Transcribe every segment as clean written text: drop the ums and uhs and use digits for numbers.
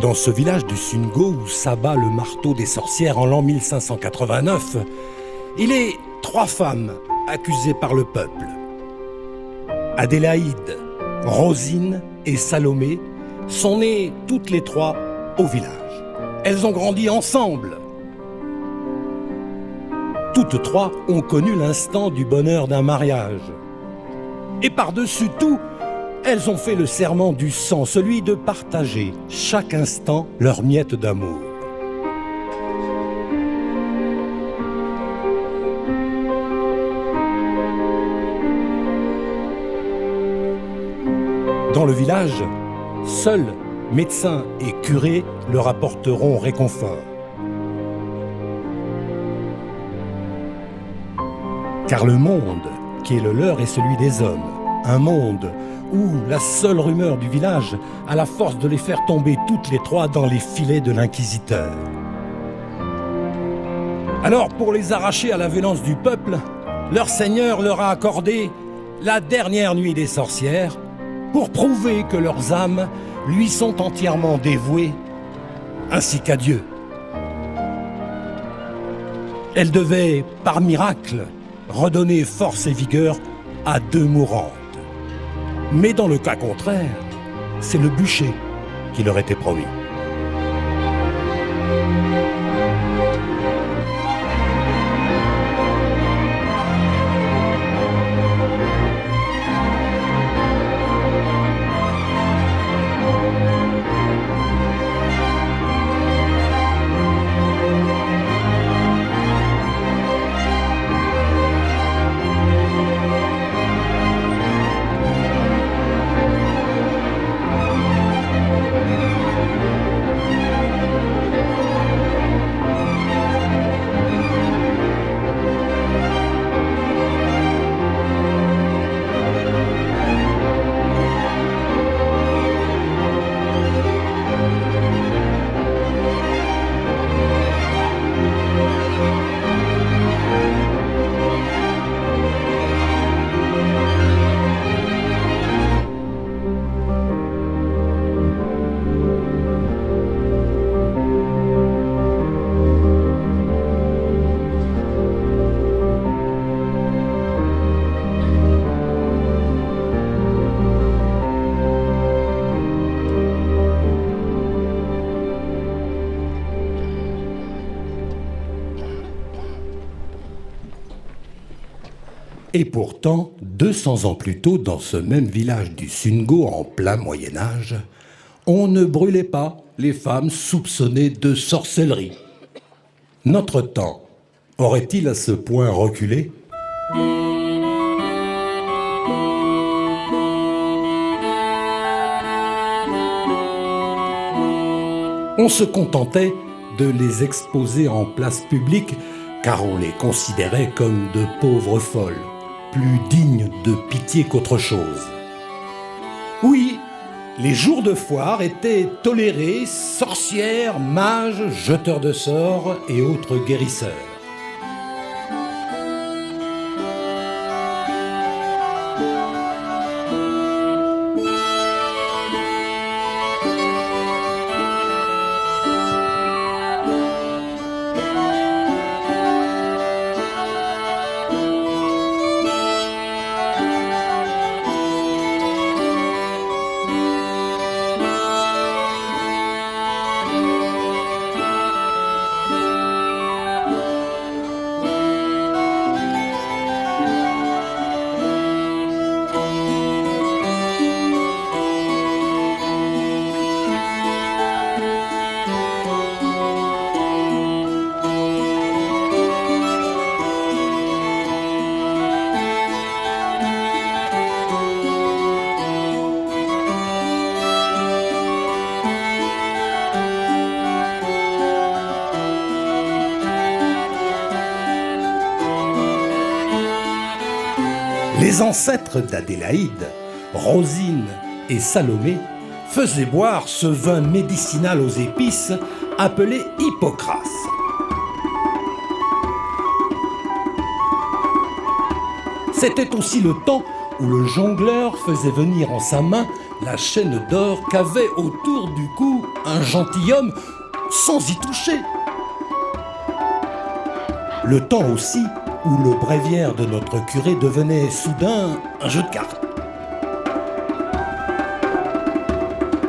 Dans ce village du Sungo où s'abat le marteau des sorcières en l'an 1589, il est 3 femmes accusées par le peuple. Adélaïde, Rosine et Salomé sont nées toutes les 3 au village. Elles ont grandi ensemble. Toutes 3 ont connu l'instant du bonheur d'un mariage. Et par-dessus tout, elles ont fait le serment du sang, celui de partager chaque instant leur miette d'amour. Dans le village, seuls médecins et curés leur apporteront réconfort. Car le monde qui est le leur est celui des hommes, un monde où la seule rumeur du village a la force de les faire tomber toutes les 3 dans les filets de l'inquisiteur. Alors, pour les arracher à la violence du peuple, leur seigneur leur a accordé la dernière nuit des sorcières pour prouver que leurs âmes lui sont entièrement dévouées, ainsi qu'à Dieu. Elles devaient, par miracle, redonner force et vigueur à 2 mourantes. Mais dans le cas contraire, c'est le bûcher qui leur était promis. Et pourtant, 200 ans plus tôt, dans ce même village du Sungo, en plein Moyen-Âge, on ne brûlait pas les femmes soupçonnées de sorcellerie. Notre temps aurait-il à ce point reculé ? On se contentait de les exposer en place publique car on les considérait comme de pauvres folles, plus dignes de pitié qu'autre chose. Oui, les jours de foire étaient tolérés sorcières, mages, jeteurs de sorts et autres guérisseurs. Les ancêtres d'Adélaïde, Rosine et Salomé, faisaient boire ce vin médicinal aux épices appelé Hippocras. C'était aussi le temps où le jongleur faisait venir en sa main la chaîne d'or qu'avait autour du cou un gentilhomme sans y toucher. Le temps aussi où le bréviaire de notre curé devenait soudain un jeu de cartes.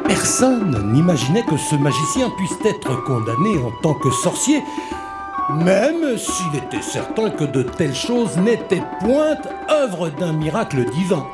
Personne n'imaginait que ce magicien puisse être condamné en tant que sorcier, même s'il était certain que de telles choses n'étaient point œuvre d'un miracle divin.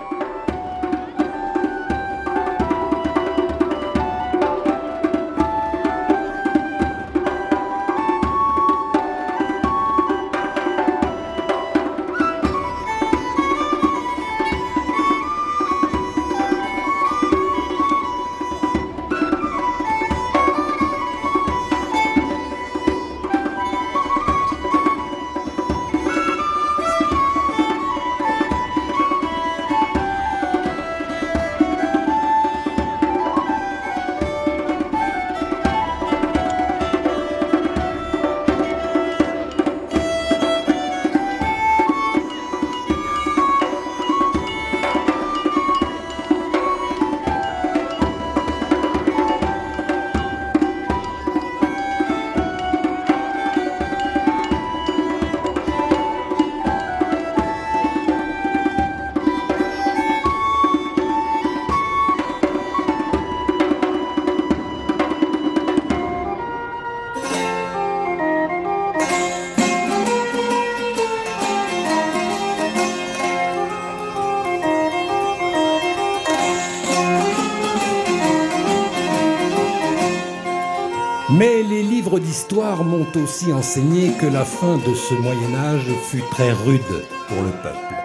Mais les livres d'histoire m'ont aussi enseigné que la fin de ce Moyen-Âge fut très rude pour le peuple.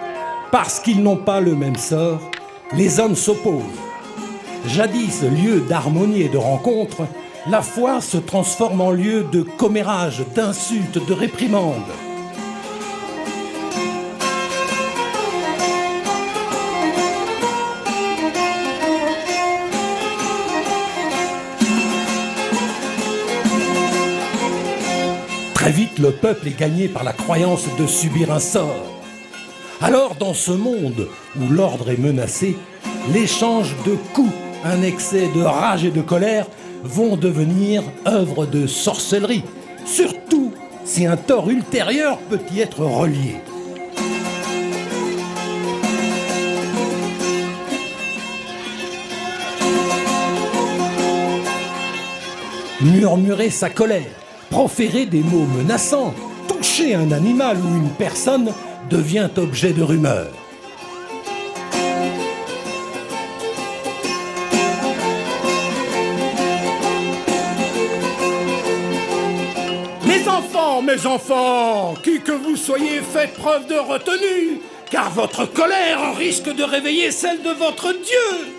Parce qu'ils n'ont pas le même sort, les hommes s'opposent. Jadis lieu d'harmonie et de rencontre, la foi se transforme en lieu de commérage, d'insultes, de réprimandes. Très vite, le peuple est gagné par la croyance de subir un sort. Alors, dans ce monde où l'ordre est menacé, l'échange de coups, un excès de rage et de colère vont devenir œuvre de sorcellerie, surtout si un tort ultérieur peut y être relié. Murmurer sa colère, proférer des mots menaçants, toucher un animal ou une personne devient objet de rumeur. Mes enfants, qui que vous soyez, faites preuve de retenue, car votre colère risque de réveiller celle de votre Dieu.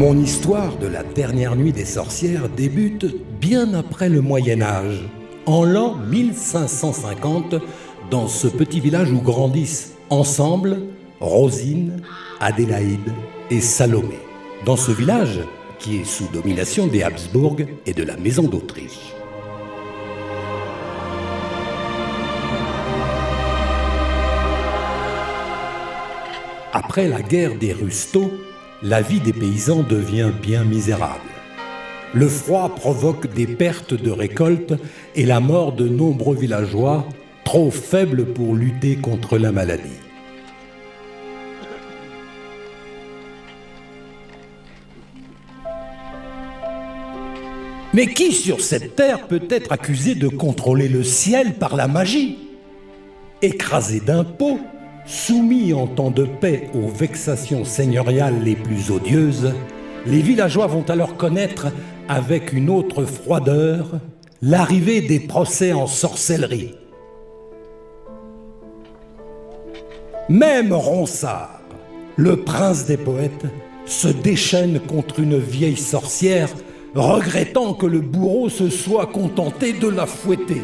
Mon histoire de la dernière nuit des sorcières débute bien après le Moyen-Âge, en l'an 1550, dans ce petit village où grandissent ensemble Rosine, Adélaïde et Salomé. Dans ce village qui est sous domination des Habsbourg et de la Maison d'Autriche. Après la guerre des Rustaud, la vie des paysans devient bien misérable. Le froid provoque des pertes de récoltes et la mort de nombreux villageois, trop faibles pour lutter contre la maladie. Mais qui sur cette terre peut être accusé de contrôler le ciel par la magie? Écrasé d'impôts, soumis en temps de paix aux vexations seigneuriales les plus odieuses, les villageois vont alors connaître, avec une autre froideur, l'arrivée des procès en sorcellerie. Même Ronsard, le prince des poètes, se déchaîne contre une vieille sorcière, regrettant que le bourreau se soit contenté de la fouetter,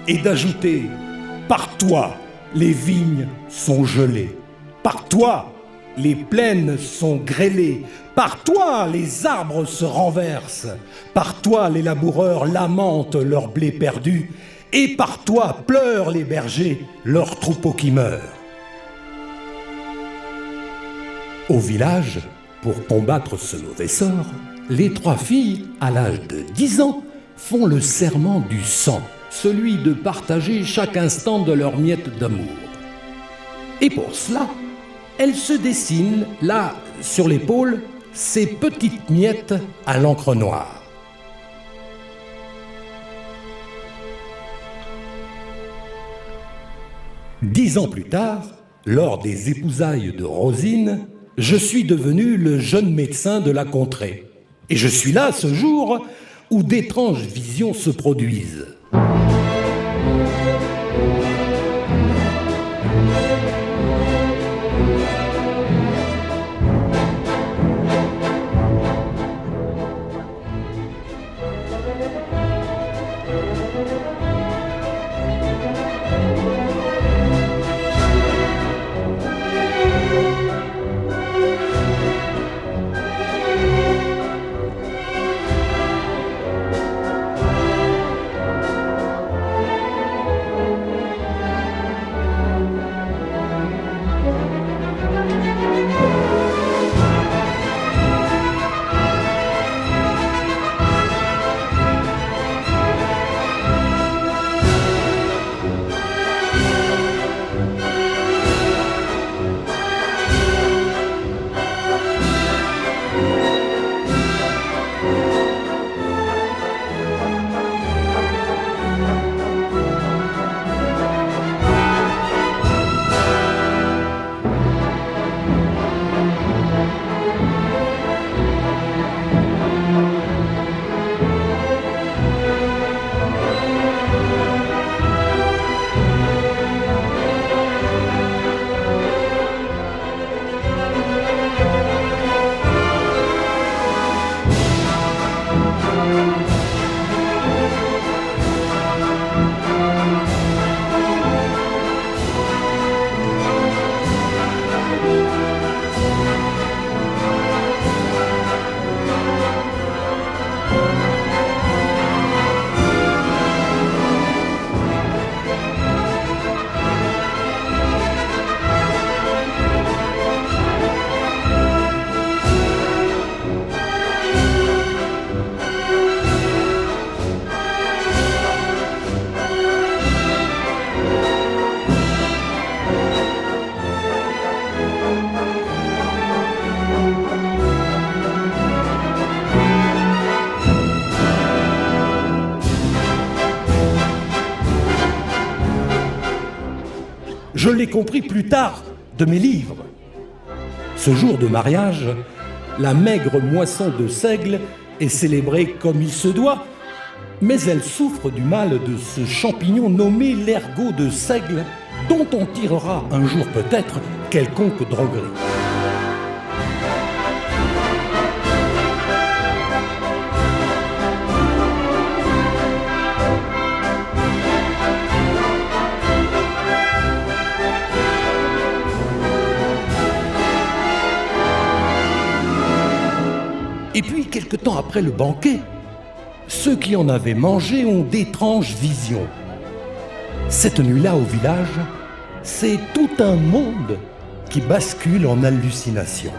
et d'ajouter « Par toi, les vignes sont gelées. Par toi, les plaines sont grêlées. Par toi, les arbres se renversent. Par toi, les laboureurs lamentent leur blé perdu. Et par toi, pleurent les bergers, leurs troupeaux qui meurent. » Au village, pour combattre ce mauvais sort, les trois filles, à l'âge de 10 ans, font le serment du sang, celui de partager chaque instant de leur miette d'amour. Et pour cela, elles se dessinent, là, sur l'épaule, ces petites miettes à l'encre noire. Dix ans plus tard, lors des épousailles de Rosine, je suis devenu le jeune médecin de la contrée. Et je suis là ce jour où d'étranges visions se produisent. Je l'ai compris plus tard de mes livres. Ce jour de mariage, la maigre moisson de seigle est célébrée comme il se doit, mais elle souffre du mal de ce champignon nommé l'ergot de seigle, dont on tirera un jour peut-être quelconque droguerie. Et puis, quelque temps après le banquet, ceux qui en avaient mangé ont d'étranges visions. Cette nuit-là, au village, c'est tout un monde qui bascule en hallucination.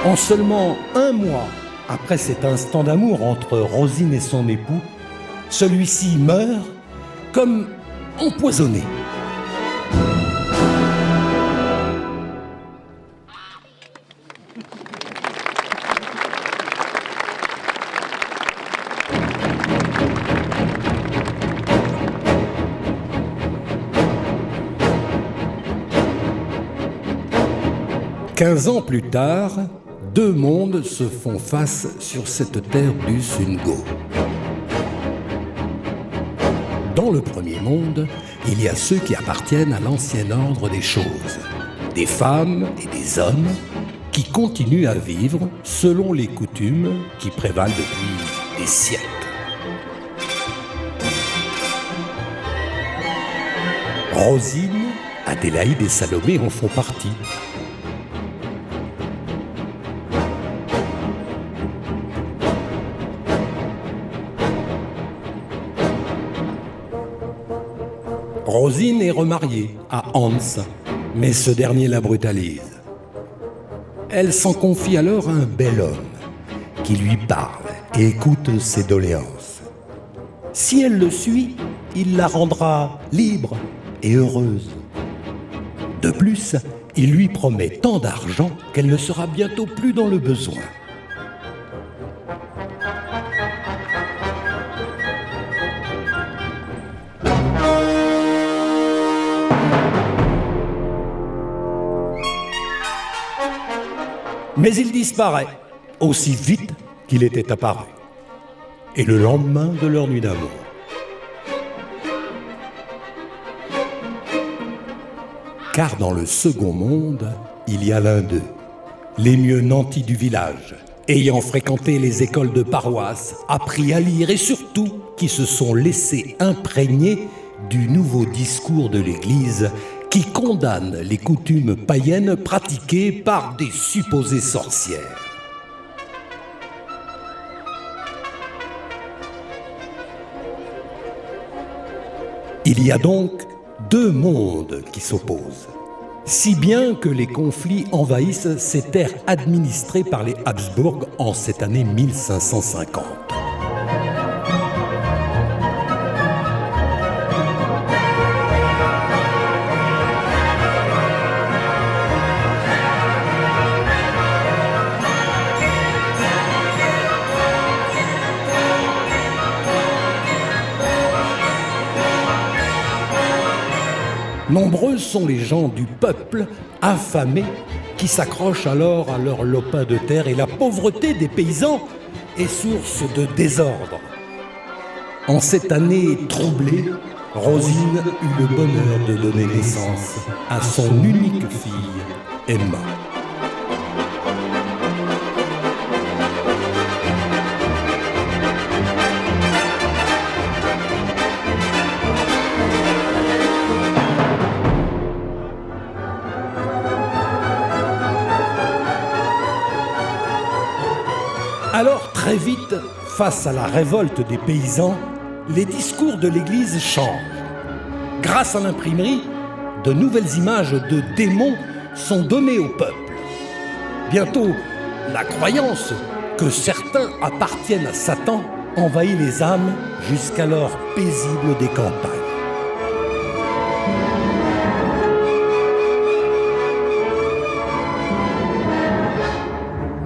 En seulement un mois après cet instant d'amour entre Rosine et son époux, celui-ci meurt comme empoisonné. Quinze ans plus tard, deux mondes se font face sur cette terre du Sungo. Dans le premier monde, il y a ceux qui appartiennent à l'ancien ordre des choses, des femmes et des hommes qui continuent à vivre selon les coutumes qui prévalent depuis des siècles. Rosine, Adélaïde et Salomé en font partie. Rosine est remariée à Hans, mais ce dernier la brutalise. Elle s'en confie alors à un bel homme qui lui parle et écoute ses doléances. Si elle le suit, il la rendra libre et heureuse. De plus, il lui promet tant d'argent qu'elle ne sera bientôt plus dans le besoin. Mais il disparaît, aussi vite qu'il était apparu. Et le lendemain de leur nuit d'amour. Car dans le second monde, il y a l'un d'eux, les mieux nantis du village, ayant fréquenté les écoles de paroisse, appris à lire et surtout qui se sont laissés imprégner du nouveau discours de l'Église qui condamne les coutumes païennes pratiquées par des supposées sorcières. Il y a donc deux mondes qui s'opposent, si bien que les conflits envahissent ces terres administrées par les Habsbourg en cette année 1550. Nombreux sont les gens du peuple affamés qui s'accrochent alors à leur lopin de terre et la pauvreté des paysans est source de désordre. En cette année troublée, Rosine eut le bonheur de donner naissance à son unique fille, Emma. Alors, très vite, face à la révolte des paysans, les discours de l'Église changent. Grâce à l'imprimerie, de nouvelles images de démons sont données au peuple. Bientôt, la croyance que certains appartiennent à Satan envahit les âmes jusqu'alors paisibles des campagnes.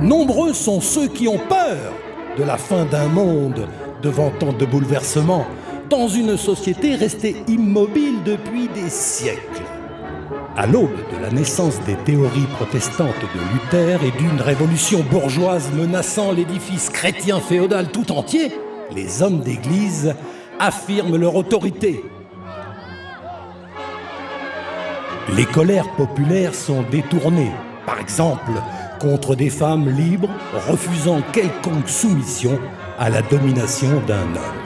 Nombreux sont ceux qui ont peur de la fin d'un monde devant tant de bouleversements, dans une société restée immobile depuis des siècles. À l'aube de la naissance des théories protestantes de Luther et d'une révolution bourgeoise menaçant l'édifice chrétien féodal tout entier, les hommes d'Église affirment leur autorité. Les colères populaires sont détournées, par exemple, contre des femmes libres refusant quelconque soumission à la domination d'un homme.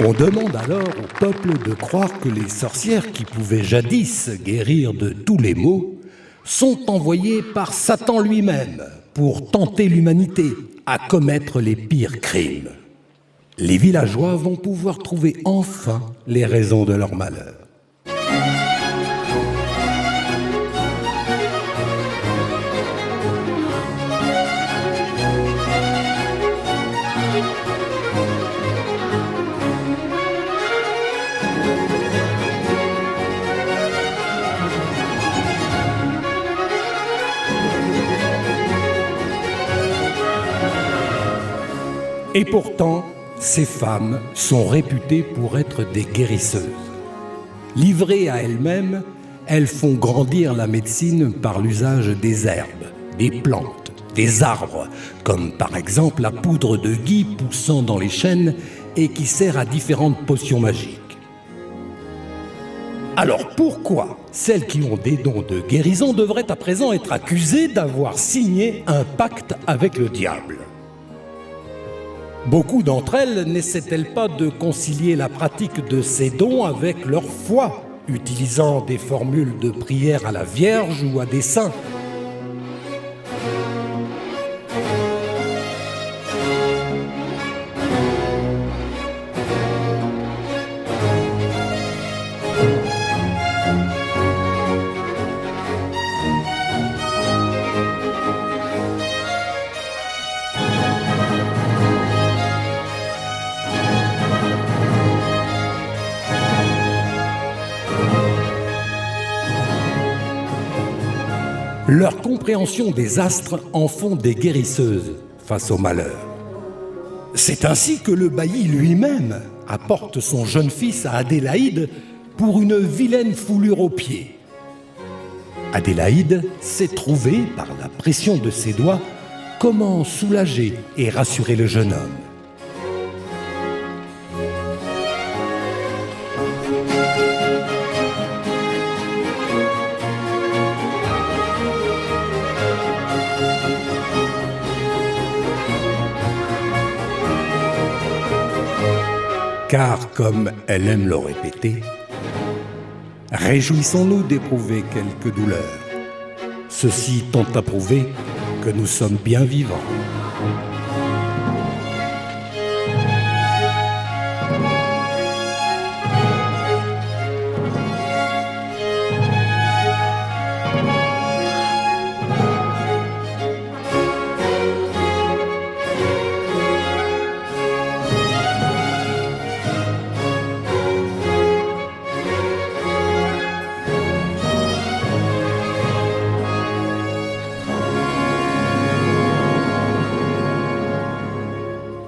On demande alors au peuple de croire que les sorcières qui pouvaient jadis guérir de tous les maux sont envoyées par Satan lui-même pour tenter l'humanité à commettre les pires crimes. Les villageois vont pouvoir trouver enfin les raisons de leur malheur. Et pourtant, ces femmes sont réputées pour être des guérisseuses. Livrées à elles-mêmes, elles font grandir la médecine par l'usage des herbes, des plantes, des arbres, comme par exemple la poudre de gui poussant dans les chênes et qui sert à différentes potions magiques. Alors pourquoi celles qui ont des dons de guérison devraient à présent être accusées d'avoir signé un pacte avec le diable ? Beaucoup d'entre elles n'essaient-elles pas de concilier la pratique de ces dons avec leur foi, utilisant des formules de prière à la Vierge ou à des saints ? Leur compréhension des astres en font des guérisseuses face au malheur. C'est ainsi que le bailli lui-même apporte son jeune fils à Adélaïde pour une vilaine foulure aux pieds. Adélaïde sait trouver, par la pression de ses doigts, comment soulager et rassurer le jeune homme. Car, comme elle aime le répéter, réjouissons-nous d'éprouver quelques douleurs. Ceci tend à prouver que nous sommes bien vivants.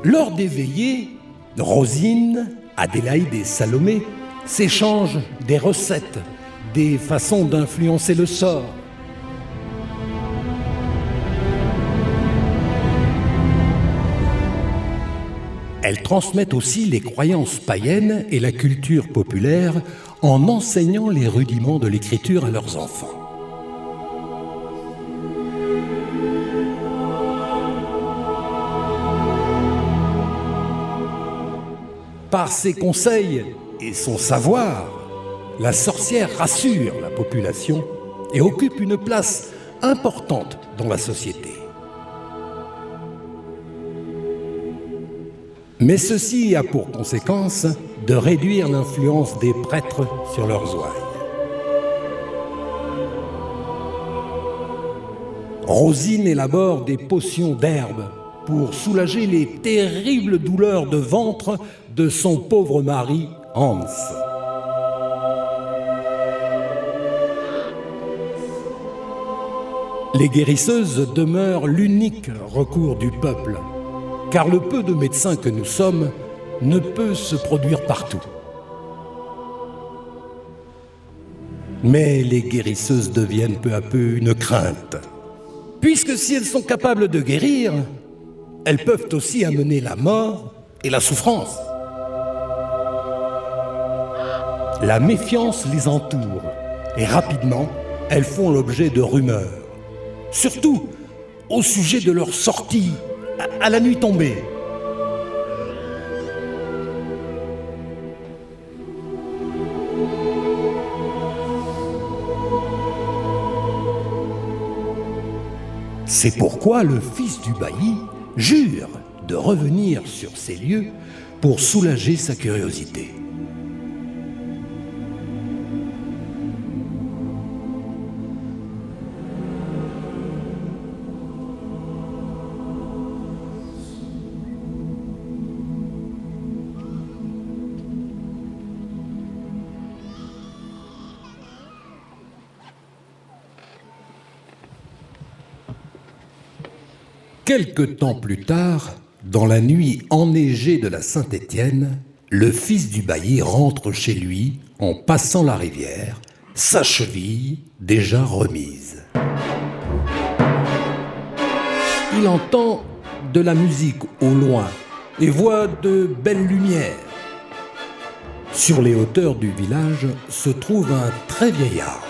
Lors des veillées, Rosine, Adélaïde et Salomé s'échangent des recettes, des façons d'influencer le sort. Elles transmettent aussi les croyances païennes et la culture populaire en enseignant les rudiments de l'écriture à leurs enfants. Par ses conseils et son savoir, la sorcière rassure la population et occupe une place importante dans la société. Mais ceci a pour conséquence de réduire l'influence des prêtres sur leurs ouailles. Rosine élabore des potions d'herbe pour soulager les terribles douleurs de ventre de son pauvre mari, Hans. Les guérisseuses demeurent l'unique recours du peuple, car le peu de médecins que nous sommes ne peut se produire partout. Mais les guérisseuses deviennent peu à peu une crainte, puisque si elles sont capables de guérir, elles peuvent aussi amener la mort et la souffrance. La méfiance les entoure, et rapidement, elles font l'objet de rumeurs, surtout au sujet de leur sortie à la nuit tombée. C'est pourquoi le fils du bailli jure de revenir sur ces lieux pour soulager sa curiosité. Quelque temps plus tard, dans la nuit enneigée de la Saint-Étienne, le fils du bailli rentre chez lui en passant la rivière, sa cheville déjà remise. Il entend de la musique au loin et voit de belles lumières. Sur les hauteurs du village se trouve un très vieil arbre.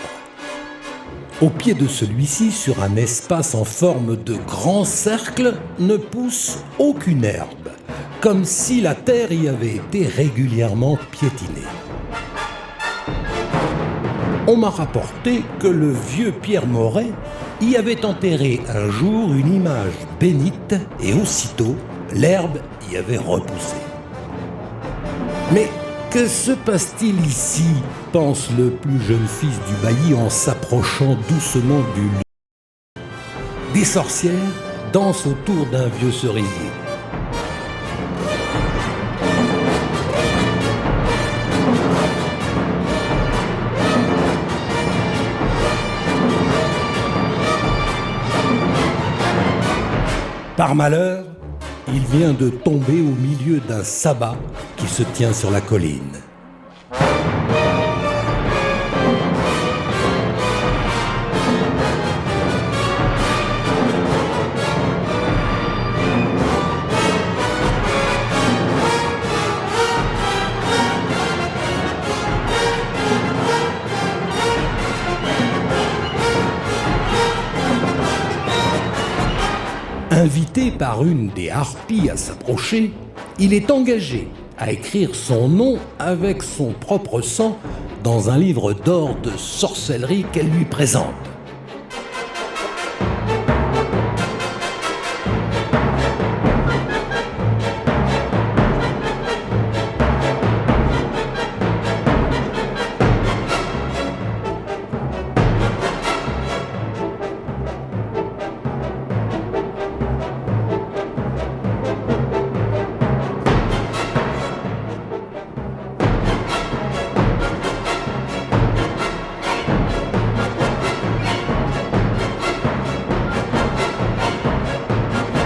Au pied de celui-ci, sur un espace en forme de grand cercle, ne pousse aucune herbe, comme si la terre y avait été régulièrement piétinée. On m'a rapporté que le vieux Pierre Moret y avait enterré un jour une image bénite et aussitôt l'herbe y avait repoussé. Mais que se passe-t-il ici, pense le plus jeune fils du bailli en s'approchant doucement du lit. Des sorcières dansent autour d'un vieux cerisier. Par malheur, il vient de tomber au milieu d'un sabbat qui se tient sur la colline. Invité par une des harpies à s'approcher, il est engagé à écrire son nom avec son propre sang dans un livre d'or de sorcellerie qu'elle lui présente.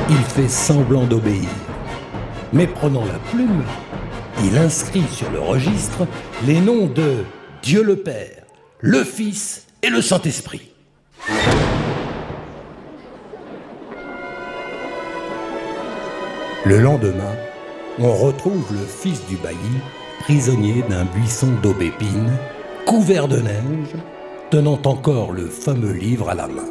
Il fait semblant d'obéir. Mais prenant la plume, il inscrit sur le registre les noms de Dieu le Père, le Fils et le Saint-Esprit. Le lendemain, on retrouve le fils du bailli, prisonnier d'un buisson d'aubépine, couvert de neige, tenant encore le fameux livre à la main.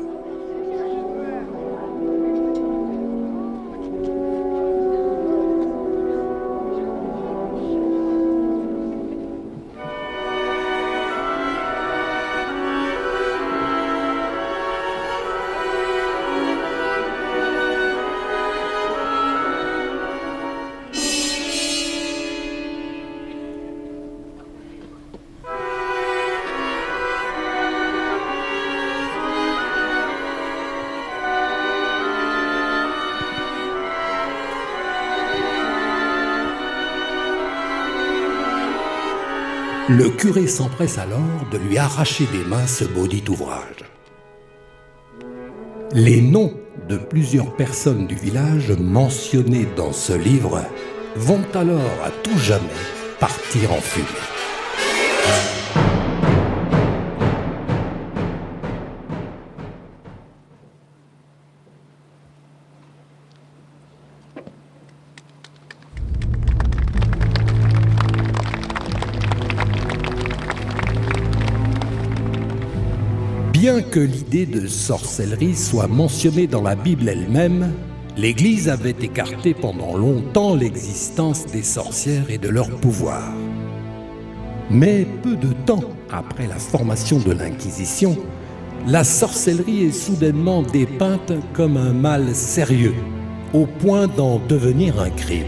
Le curé s'empresse alors de lui arracher des mains ce maudit ouvrage. Les noms de plusieurs personnes du village mentionnées dans ce livre vont alors à tout jamais partir en fumée. Bien que l'idée de sorcellerie soit mentionnée dans la Bible elle-même, l'Église avait écarté pendant longtemps l'existence des sorcières et de leur pouvoir. Mais peu de temps après la formation de l'Inquisition, la sorcellerie est soudainement dépeinte comme un mal sérieux, au point d'en devenir un crime.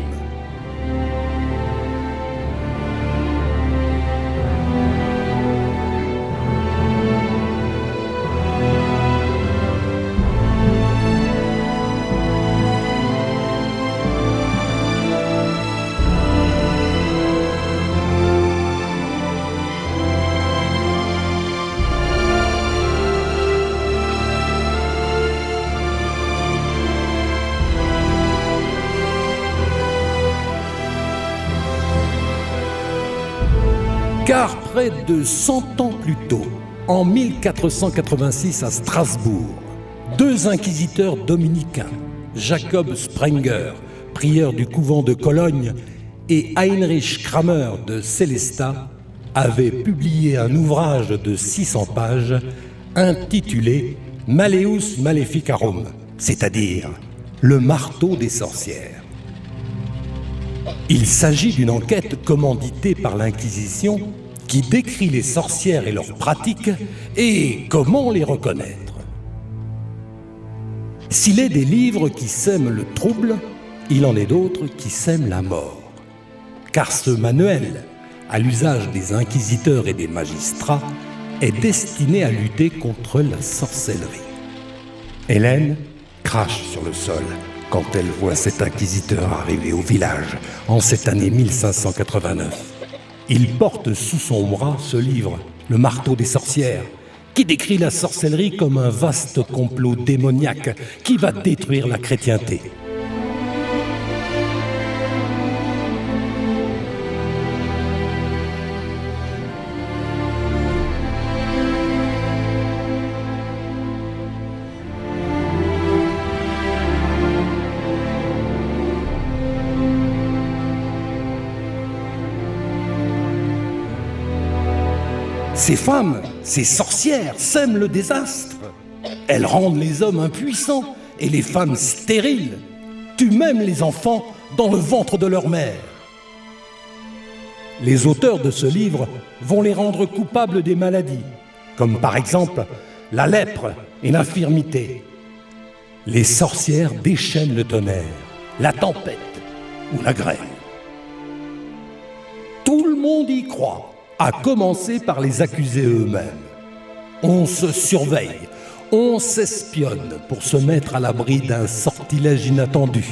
Car près de 100 ans plus tôt, en 1486 à Strasbourg, deux inquisiteurs dominicains, Jacob Sprenger, prieur du couvent de Cologne, et Heinrich Kramer de Sélestat, avaient publié un ouvrage de 600 pages intitulé Malleus Maleficarum, c'est-à-dire le marteau des sorcières. Il s'agit d'une enquête commanditée par l'Inquisition qui décrit les sorcières et leurs pratiques et comment les reconnaître. S'il est des livres qui sèment le trouble, il en est d'autres qui sèment la mort. Car ce manuel, à l'usage des inquisiteurs et des magistrats, est destiné à lutter contre la sorcellerie. Hélène crache sur le sol quand elle voit cet inquisiteur arriver au village en cette année 1589. Il porte sous son bras ce livre, Le marteau des sorcières, qui décrit la sorcellerie comme un vaste complot démoniaque qui va détruire la chrétienté. Ces femmes, ces sorcières, sèment le désastre. Elles rendent les hommes impuissants et les femmes stériles, tuent même les enfants dans le ventre de leur mère. Les auteurs de ce livre vont les rendre coupables des maladies, comme par exemple la lèpre et l'infirmité. Les sorcières déchaînent le tonnerre, la tempête ou la grêle. Tout le monde y croit, à commencer par les accusés eux-mêmes. On se surveille, on s'espionne pour se mettre à l'abri d'un sortilège inattendu.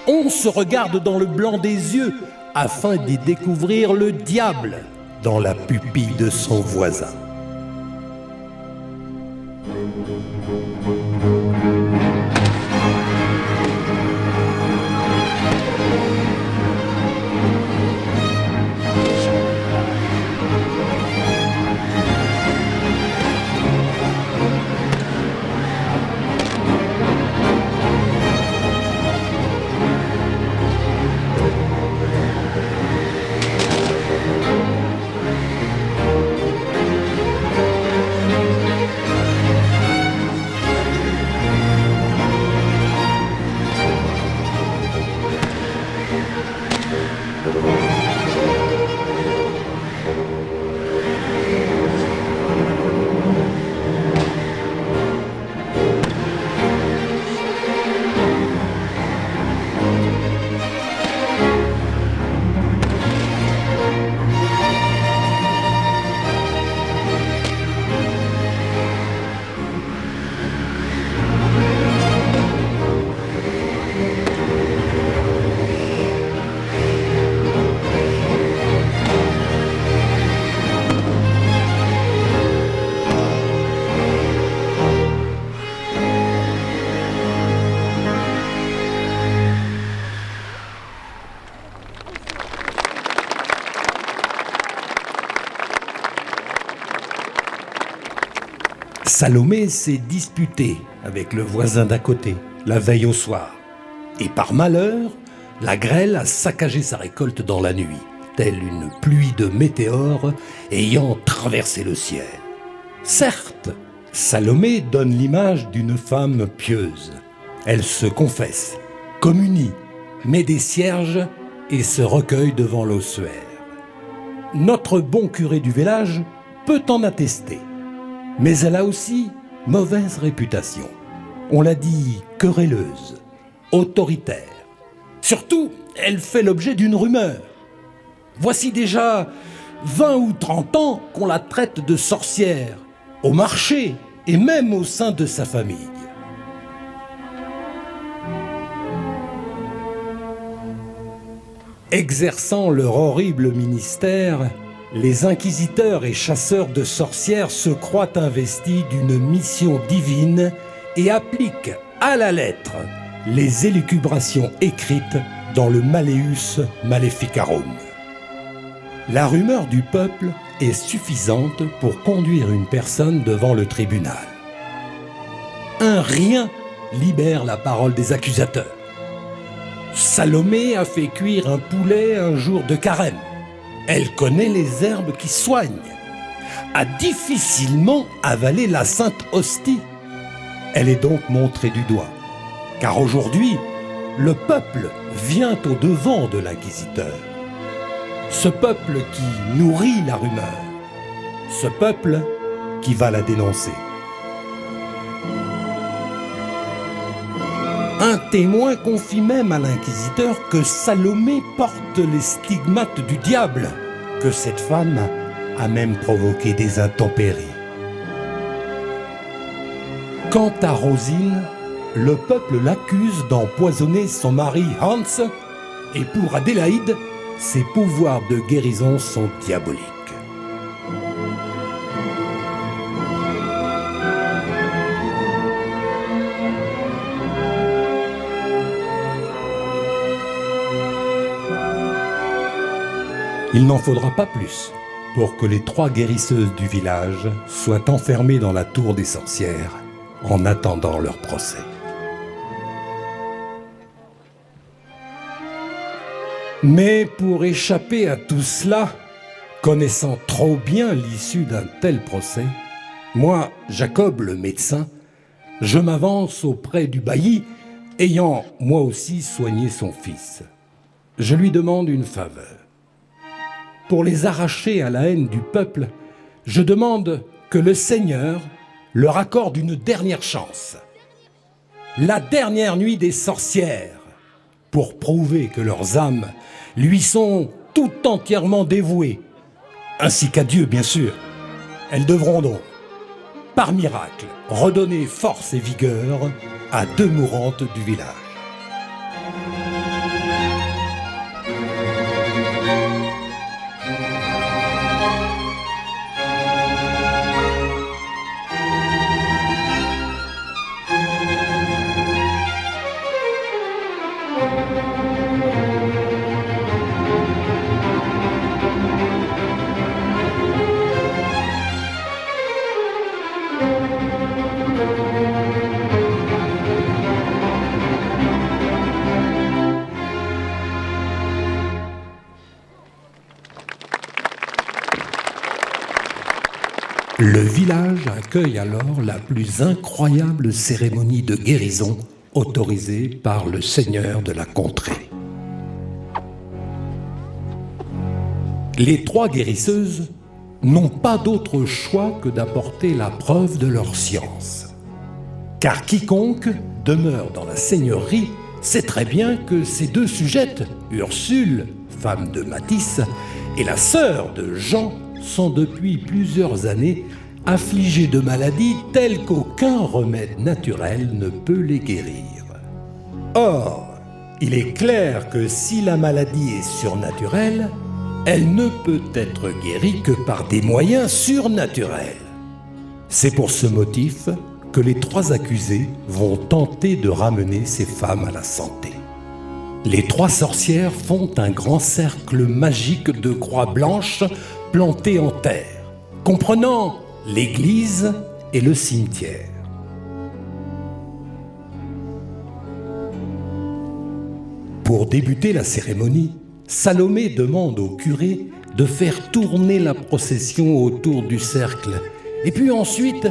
On se regarde dans le blanc des yeux afin d'y découvrir le diable dans la pupille de son voisin. Salomé s'est disputée avec le voisin d'à côté, la veille au soir. Et par malheur, la grêle a saccagé sa récolte dans la nuit, telle une pluie de météores ayant traversé le ciel. Certes, Salomé donne l'image d'une femme pieuse. Elle se confesse, communie, met des cierges et se recueille devant l'ossuaire. Notre bon curé du village peut en attester. Mais elle a aussi mauvaise réputation. On l'a dit querelleuse, autoritaire. Surtout, elle fait l'objet d'une rumeur. Voici déjà 20 ou 30 ans qu'on la traite de sorcière, au marché et même au sein de sa famille. Exerçant leur horrible ministère, les inquisiteurs et chasseurs de sorcières se croient investis d'une mission divine et appliquent à la lettre les élucubrations écrites dans le Malleus Maleficarum. La rumeur du peuple est suffisante pour conduire une personne devant le tribunal. Un rien libère la parole des accusateurs. Salomé a fait cuire un poulet un jour de carême. Elle connaît les herbes qui soignent, a difficilement avalé la sainte hostie. Elle est donc montrée du doigt, car aujourd'hui, le peuple vient au devant de l'inquisiteur. Ce peuple qui nourrit la rumeur, ce peuple qui va la dénoncer. Un témoin confie même à l'inquisiteur que Salomé porte les stigmates du diable, que cette femme a même provoqué des intempéries. Quant à Rosine, le peuple l'accuse d'empoisonner son mari Hans, et pour Adélaïde, ses pouvoirs de guérison sont diaboliques. Il n'en faudra pas plus pour que les 3 guérisseuses du village soient enfermées dans la tour des sorcières en attendant leur procès. Mais pour échapper à tout cela, connaissant trop bien l'issue d'un tel procès, moi, Jacob le médecin, je m'avance auprès du bailli, ayant moi aussi soigné son fils. Je lui demande une faveur. Pour les arracher à la haine du peuple, je demande que le Seigneur leur accorde une dernière chance. La dernière nuit des sorcières, pour prouver que leurs âmes lui sont tout entièrement dévouées, ainsi qu'à Dieu, bien sûr. Elles devront donc, par miracle, redonner force et vigueur à 2 mourantes du village. Le village accueille alors la plus incroyable cérémonie de guérison autorisée par le seigneur de la contrée. Les 3 guérisseuses n'ont pas d'autre choix que d'apporter la preuve de leur science. Car quiconque demeure dans la seigneurie sait très bien que ces 2 sujettes, Ursule, femme de Matisse, et la sœur de Jean, sont depuis plusieurs années affligées de maladies telles qu'aucun remède naturel ne peut les guérir. Or, il est clair que si la maladie est surnaturelle, elle ne peut être guérie que par des moyens surnaturels. C'est pour ce motif que les 3 accusés vont tenter de ramener ces femmes à la santé. Les 3 sorcières font un grand cercle magique de croix blanches plantées en terre, comprenant l'église et le cimetière. Pour débuter la cérémonie, Salomé demande au curé de faire tourner la procession autour du cercle et puis ensuite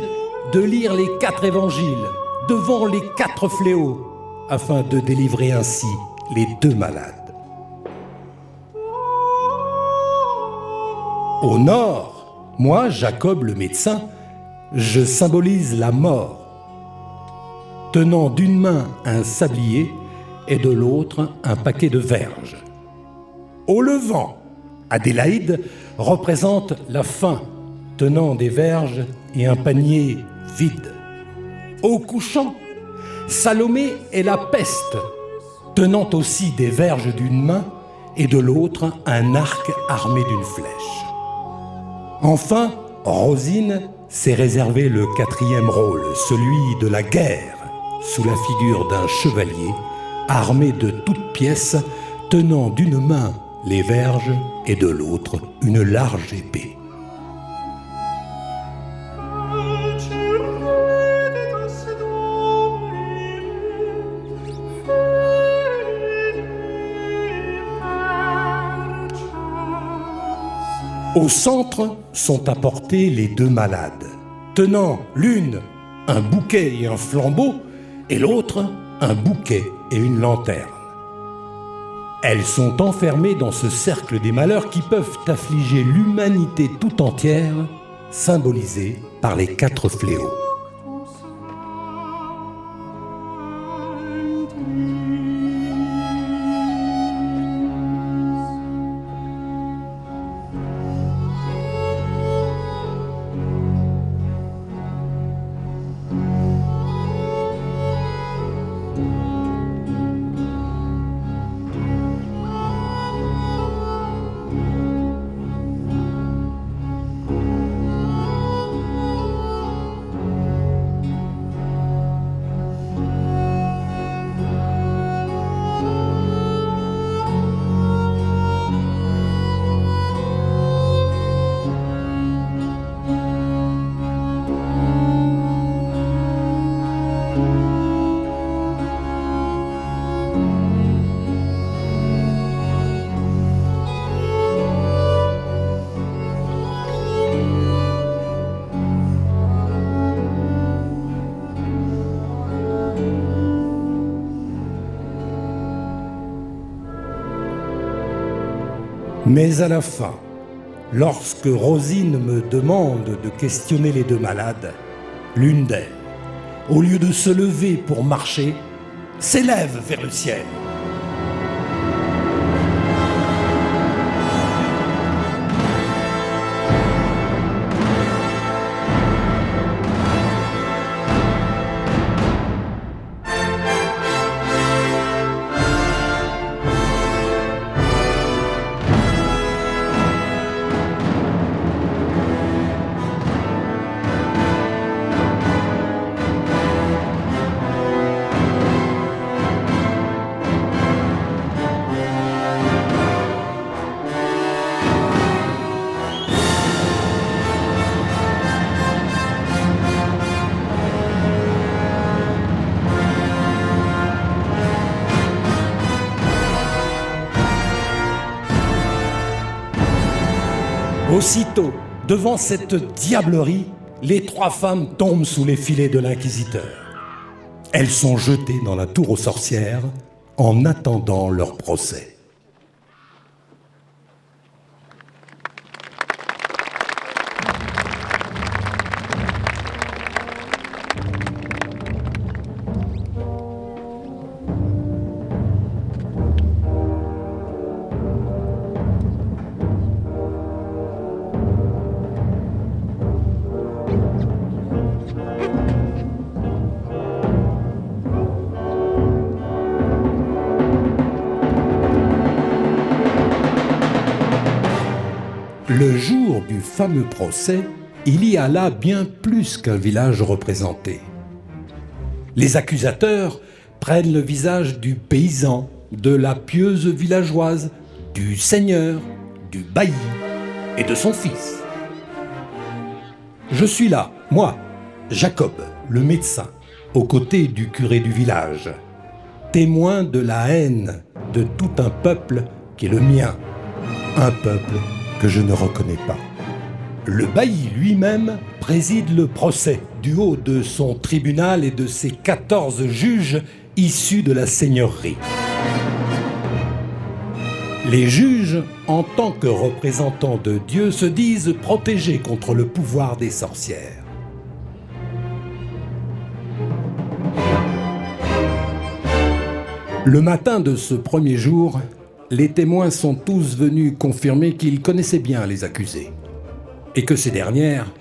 de lire les 4 évangiles devant les 4 fléaux afin de délivrer ainsi les 2 malades. Au nord, moi, Jacob le médecin, je symbolise la mort, tenant d'une main un sablier et de l'autre un paquet de verges. Au levant, Adélaïde représente la faim, tenant des verges et un panier vide. Au couchant, Salomé est la peste, tenant aussi des verges d'une main et de l'autre un arc armé d'une flèche. Enfin, Rosine s'est réservé le 4e rôle, celui de la guerre, sous la figure d'un chevalier armé de toutes pièces, tenant d'une main les verges et de l'autre une large épée. Au centre sont apportés les 2 malades, tenant l'une un bouquet et un flambeau, et l'autre un bouquet et une lanterne. Elles sont enfermées dans ce cercle des malheurs qui peuvent affliger l'humanité tout entière, symbolisée par les 4 fléaux. Mais à la fin, lorsque Rosine me demande de questionner les 2 malades, l'une d'elles, au lieu de se lever pour marcher, s'élève vers le ciel. Aussitôt, devant cette diablerie, les 3 femmes tombent sous les filets de l'inquisiteur. Elles sont jetées dans la tour aux sorcières en attendant leur procès. Le jour du fameux procès, il y a là bien plus qu'un village représenté. Les accusateurs prennent le visage du paysan, de la pieuse villageoise, du seigneur, du bailli et de son fils. Je suis là, moi, Jacob, le médecin, aux côtés du curé du village, témoin de la haine de tout un peuple qui est le mien, un peuple que je ne reconnais pas. Le bailli lui-même préside le procès du haut de son tribunal et de ses 14 juges issus de la seigneurie. Les juges, en tant que représentants de Dieu, se disent protégés contre le pouvoir des sorcières. Le matin de ce premier jour, les témoins sont tous venus confirmer qu'ils connaissaient bien les accusés et que ces dernières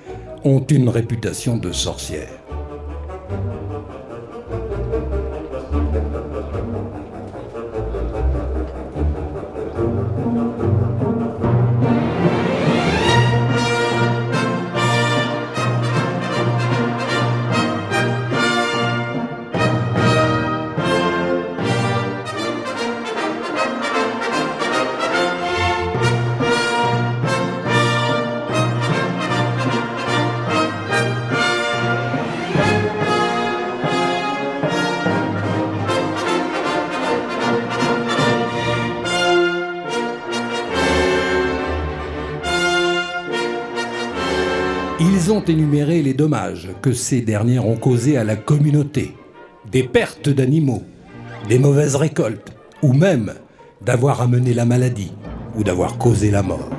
ont une réputation de sorcières. Ils ont énuméré les dommages que ces dernières ont causés à la communauté, des pertes d'animaux, des mauvaises récoltes, ou même d'avoir amené la maladie ou d'avoir causé la mort.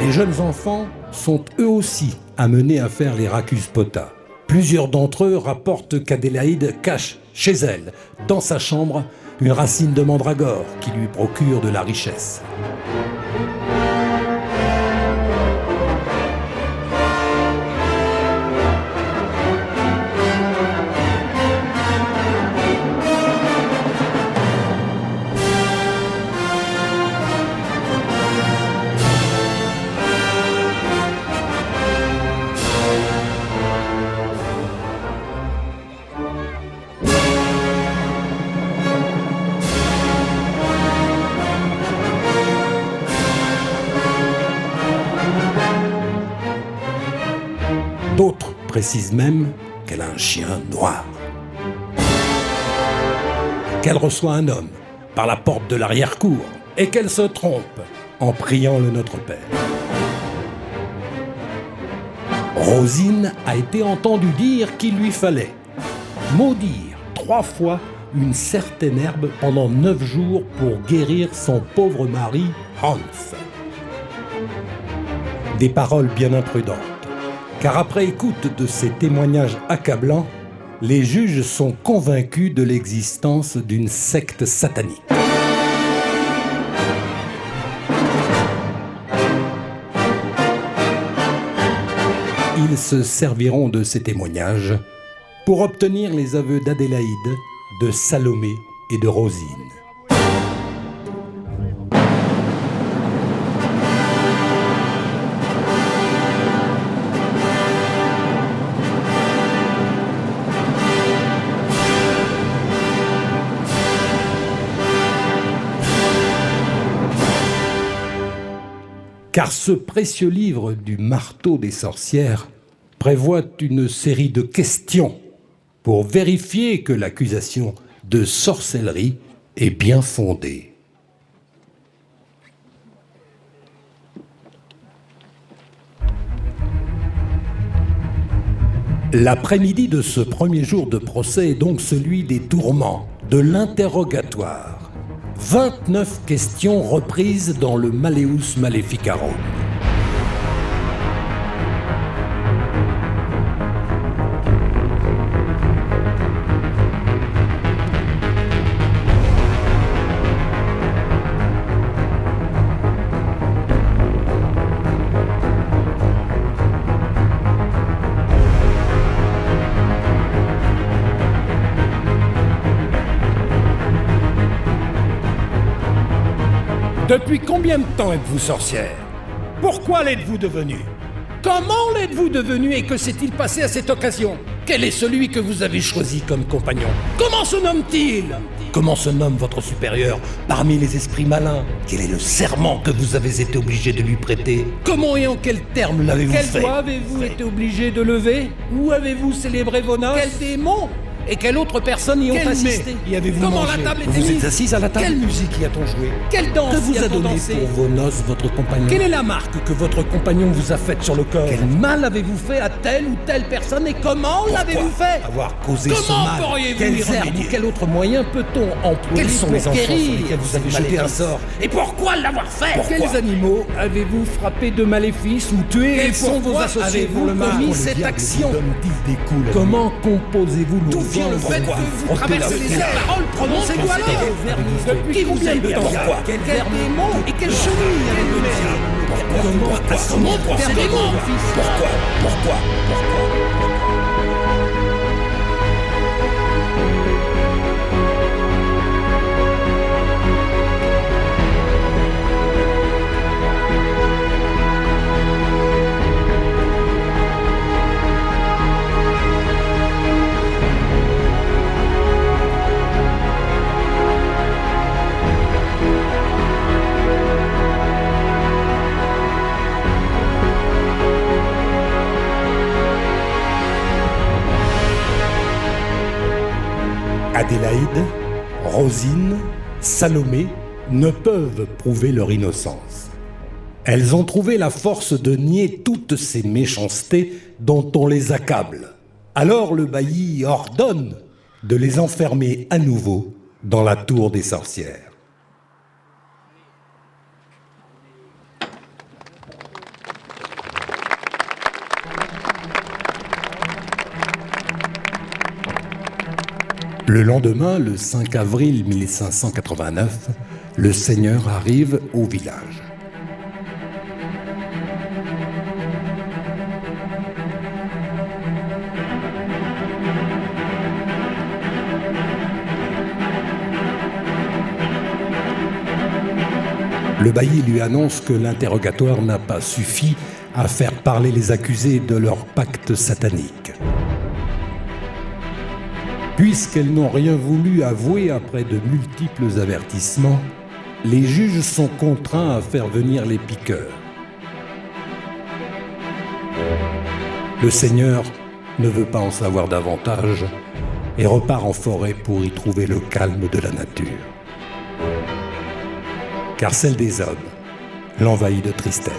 Les jeunes enfants sont eux aussi amenés à faire les racus pota. Plusieurs d'entre eux rapportent qu'Adélaïde cache chez elle, dans sa chambre, une racine de mandragore qui lui procure de la richesse. D'autres précisent même qu'elle a un chien noir. Qu'elle reçoit un homme par la porte de l'arrière-cour et qu'elle se trompe en priant le Notre Père. Rosine a été entendue dire qu'il lui fallait maudire 3 fois une certaine herbe pendant 9 jours pour guérir son pauvre mari Hans. Des paroles bien imprudentes. Car après écoute de ces témoignages accablants, les juges sont convaincus de l'existence d'une secte satanique. Ils se serviront de ces témoignages pour obtenir les aveux d'Adélaïde, de Salomé et de Rosine. Car ce précieux livre du marteau des sorcières prévoit une série de questions pour vérifier que l'accusation de sorcellerie est bien fondée. L'après-midi de ce premier jour de procès est donc celui des tourments, de l'interrogatoire. 29 questions reprises dans le Malleus Maleficarum. Depuis combien de temps êtes-vous sorcière? Pourquoi l'êtes-vous devenue? Comment l'êtes-vous devenue et que s'est-il passé à cette occasion? Quel est celui que vous avez choisi comme compagnon? Comment se nomme-t-il? Comment se nomme votre supérieur parmi les esprits malins? Quel est le serment que vous avez été obligé de lui prêter? Comment et en quels termes l'avez-vous fait? Quel doigt avez-vous été obligé de lever? Où avez-vous célébré vos noces? Quels démons et quelle autre personne y ont assisté? Y avez-vous Comment mangé? La table était mise? Vous êtes assise à la table? Quelle musique y a-t-on joué? Quelle danse que vous a donné dansé pour vos noces votre compagnon? Quelle est la marque que votre compagnon vous a faite sur le corps? Quel mal avez-vous fait à telle ou telle personne et comment l'avez-vous fait? Avoir causé ce mal? Quels herbes ou quel autre moyen peut-on employer? Quels sont les enfants sur lesquels vous avez jeté un sort? Et pourquoi l'avoir fait? Quels animaux avez-vous frappé de maléfices ou tué? Quels sont vos associés pour le mal commis cette action? Comment composez-vous le fait que vous traversez les paroles prononcées doigt depuis combien de temps? Quel démon et quelle chenille avez-vous mis? Comment procédez-vous? Pourquoi? Adélaïde, Rosine, Salomé ne peuvent prouver leur innocence. Elles ont trouvé la force de nier toutes ces méchancetés dont on les accable. Alors le bailli ordonne de les enfermer à nouveau dans la tour des sorcières. Le lendemain, le 5 avril 1589, le seigneur arrive au village. Le bailli lui annonce que l'interrogatoire n'a pas suffi à faire parler les accusés de leur pacte satanique. Puisqu'elles n'ont rien voulu avouer après de multiples avertissements, les juges sont contraints à faire venir les piqueurs. Le seigneur ne veut pas en savoir davantage et repart en forêt pour y trouver le calme de la nature. Car celle des hommes l'envahit de tristesse.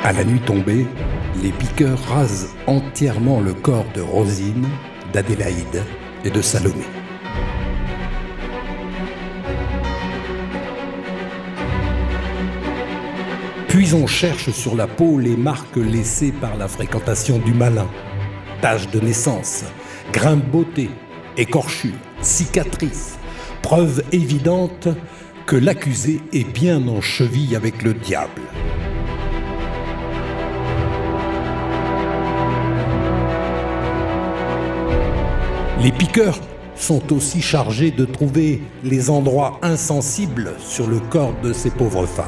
À la nuit tombée, les piqueurs rasent entièrement le corps de Rosine, d'Adélaïde et de Salomé. Puis on cherche sur la peau les marques laissées par la fréquentation du malin. Taches de naissance, grains de beauté, écorchures, cicatrices, preuve évidente que l'accusé est bien en cheville avec le diable. Les piqueurs sont aussi chargés de trouver les endroits insensibles sur le corps de ces pauvres femmes.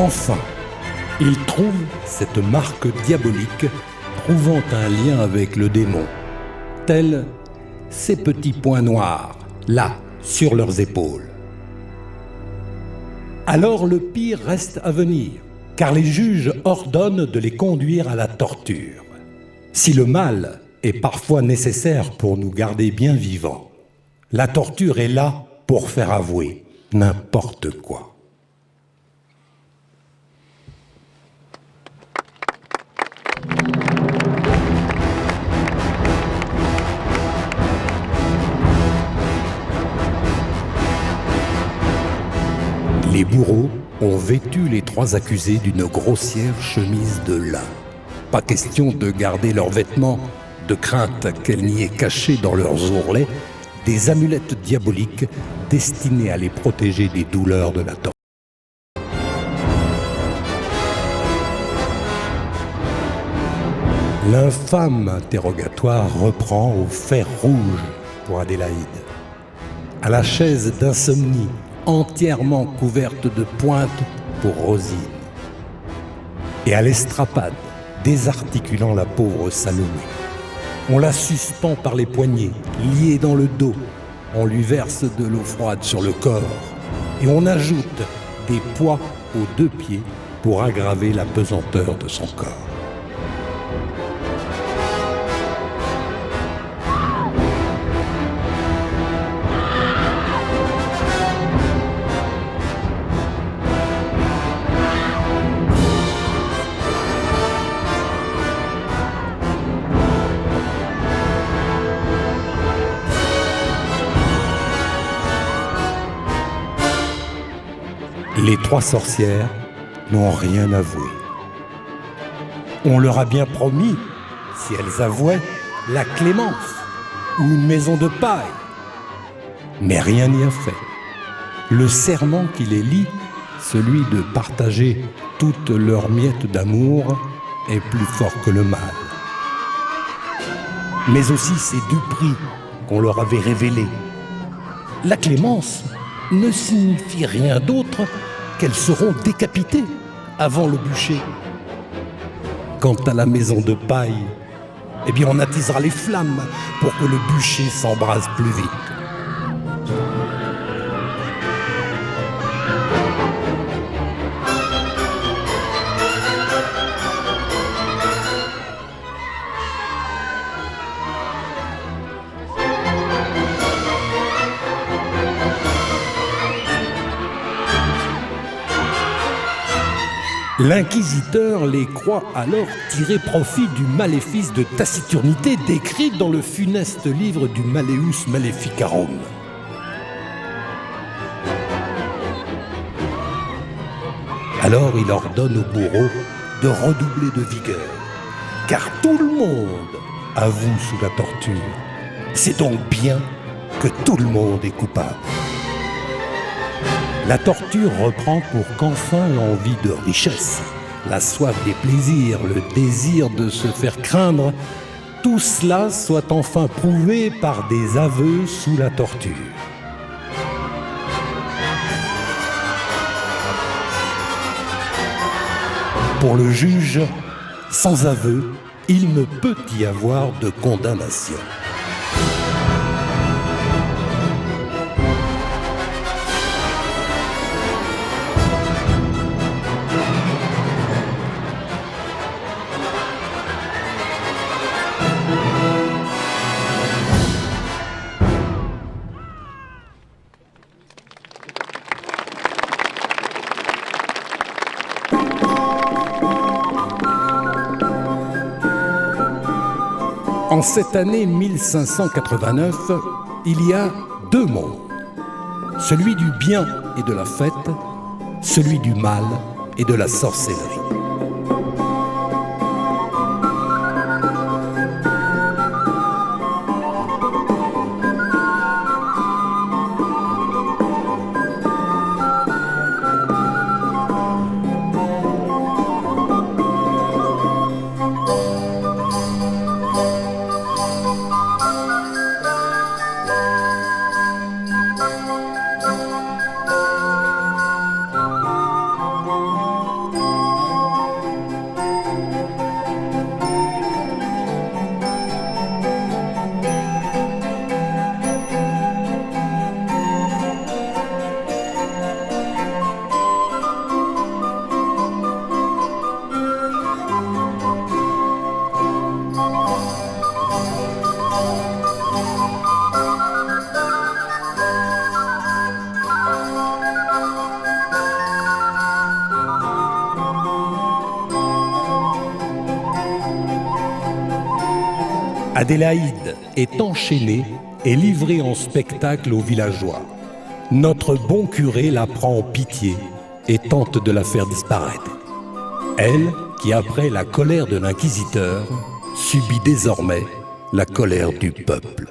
Enfin, il trouve cette marque diabolique prouvant un lien avec le démon, tels ces petits points noirs, là, sur leurs épaules. Alors le pire reste à venir, car les juges ordonnent de les conduire à la torture. Si le mal est parfois nécessaire pour nous garder bien vivants, la torture est là pour faire avouer n'importe quoi. Les bourreaux ont vêtu les 3 accusés d'une grossière chemise de lin. Pas question de garder leurs vêtements, de crainte qu'elle n'y ait caché dans leurs ourlets des amulettes diaboliques destinées à les protéger des douleurs de la torture. L'infâme interrogatoire reprend au fer rouge pour Adélaïde, à la chaise d'insomnie entièrement couverte de pointes pour Rosine, et à l'estrapade désarticulant la pauvre Salomé. On la suspend par les poignets, liée dans le dos, on lui verse de l'eau froide sur le corps, et on ajoute des poids aux 2 pieds pour aggraver la pesanteur de son corps. Les 3 sorcières n'ont rien avoué. On leur a bien promis, si elles avouaient, la clémence ou une maison de paille. Mais rien n'y a fait. Le serment qui les lie, celui de partager toutes leurs miettes d'amour, est plus fort que le mal. Mais aussi ces 2 prix qu'on leur avait révélés. La clémence ne signifie rien d'autre qu'elles seront décapitées avant le bûcher. Quant à la maison de paille, eh bien on attisera les flammes pour que le bûcher s'embrase plus vite. L'inquisiteur les croit alors tirer profit du maléfice de taciturnité décrit dans le funeste livre du Malleus Maleficarum. Alors il ordonne aux bourreaux de redoubler de vigueur, car tout le monde avoue sous la torture. C'est donc bien que tout le monde est coupable. La torture reprend pour qu'enfin l'envie de richesse, la soif des plaisirs, le désir de se faire craindre, tout cela soit enfin prouvé par des aveux sous la torture. Pour le juge, sans aveu, il ne peut y avoir de condamnation. En cette année 1589, il y a 2 mondes. Celui du bien et de la fête, celui du mal et de la sorcellerie. Adélaïde est enchaînée et livrée en spectacle aux villageois. Notre bon curé la prend en pitié et tente de la faire disparaître. Elle, qui après la colère de l'inquisiteur, subit désormais la colère du peuple.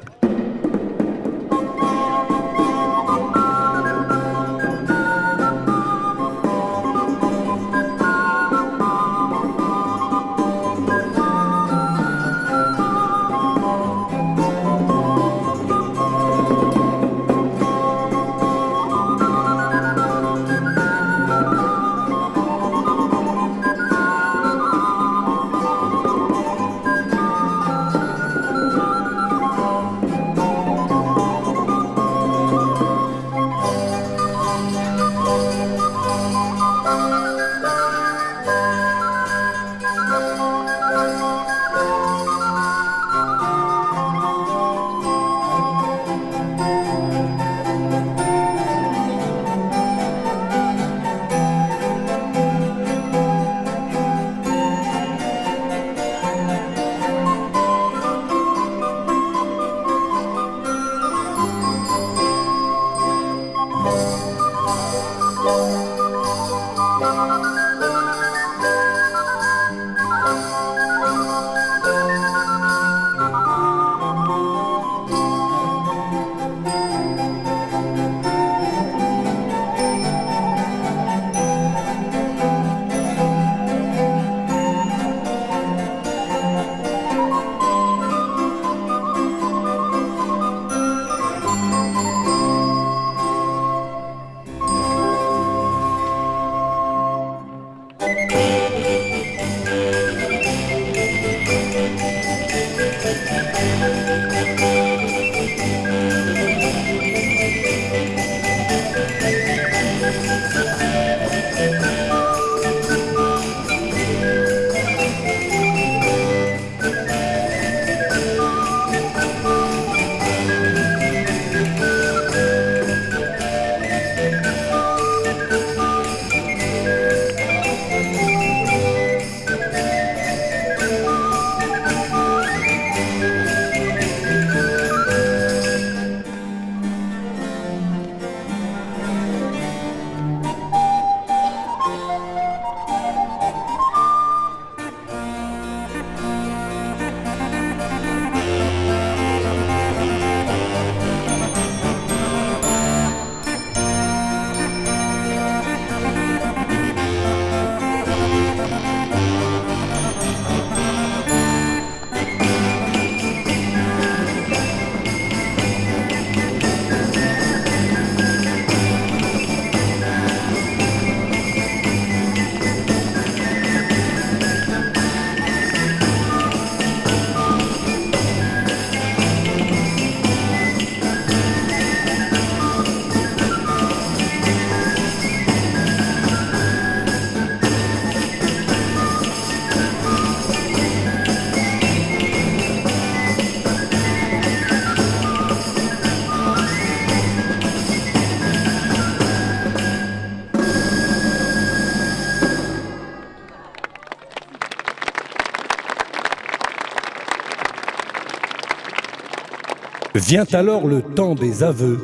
Vient alors le temps des aveux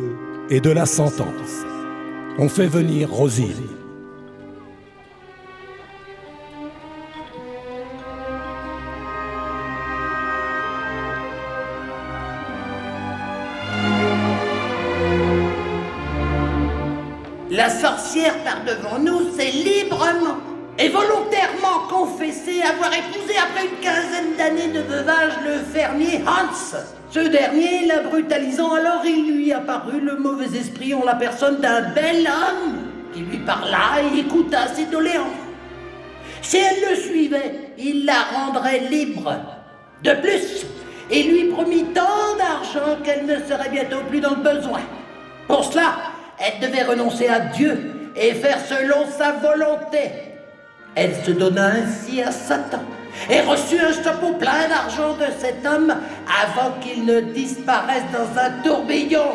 et de la sentence. On fait venir Rosine. La sorcière par devant nous s'est librement et volontairement confessé avoir épousé après une quinzaine d'années de veuvage le fermier Hans. Ce dernier la brutalisant, alors il lui apparut le mauvais esprit en la personne d'un bel homme qui lui parla et écouta ses doléances. Si elle le suivait, il la rendrait libre. De plus, il lui promit tant d'argent qu'elle ne serait bientôt plus dans le besoin. Pour cela, elle devait renoncer à Dieu et faire selon sa volonté. Elle se donna ainsi à Satan et reçut un chapeau plein d'argent de cet homme avant qu'il ne disparaisse dans un tourbillon.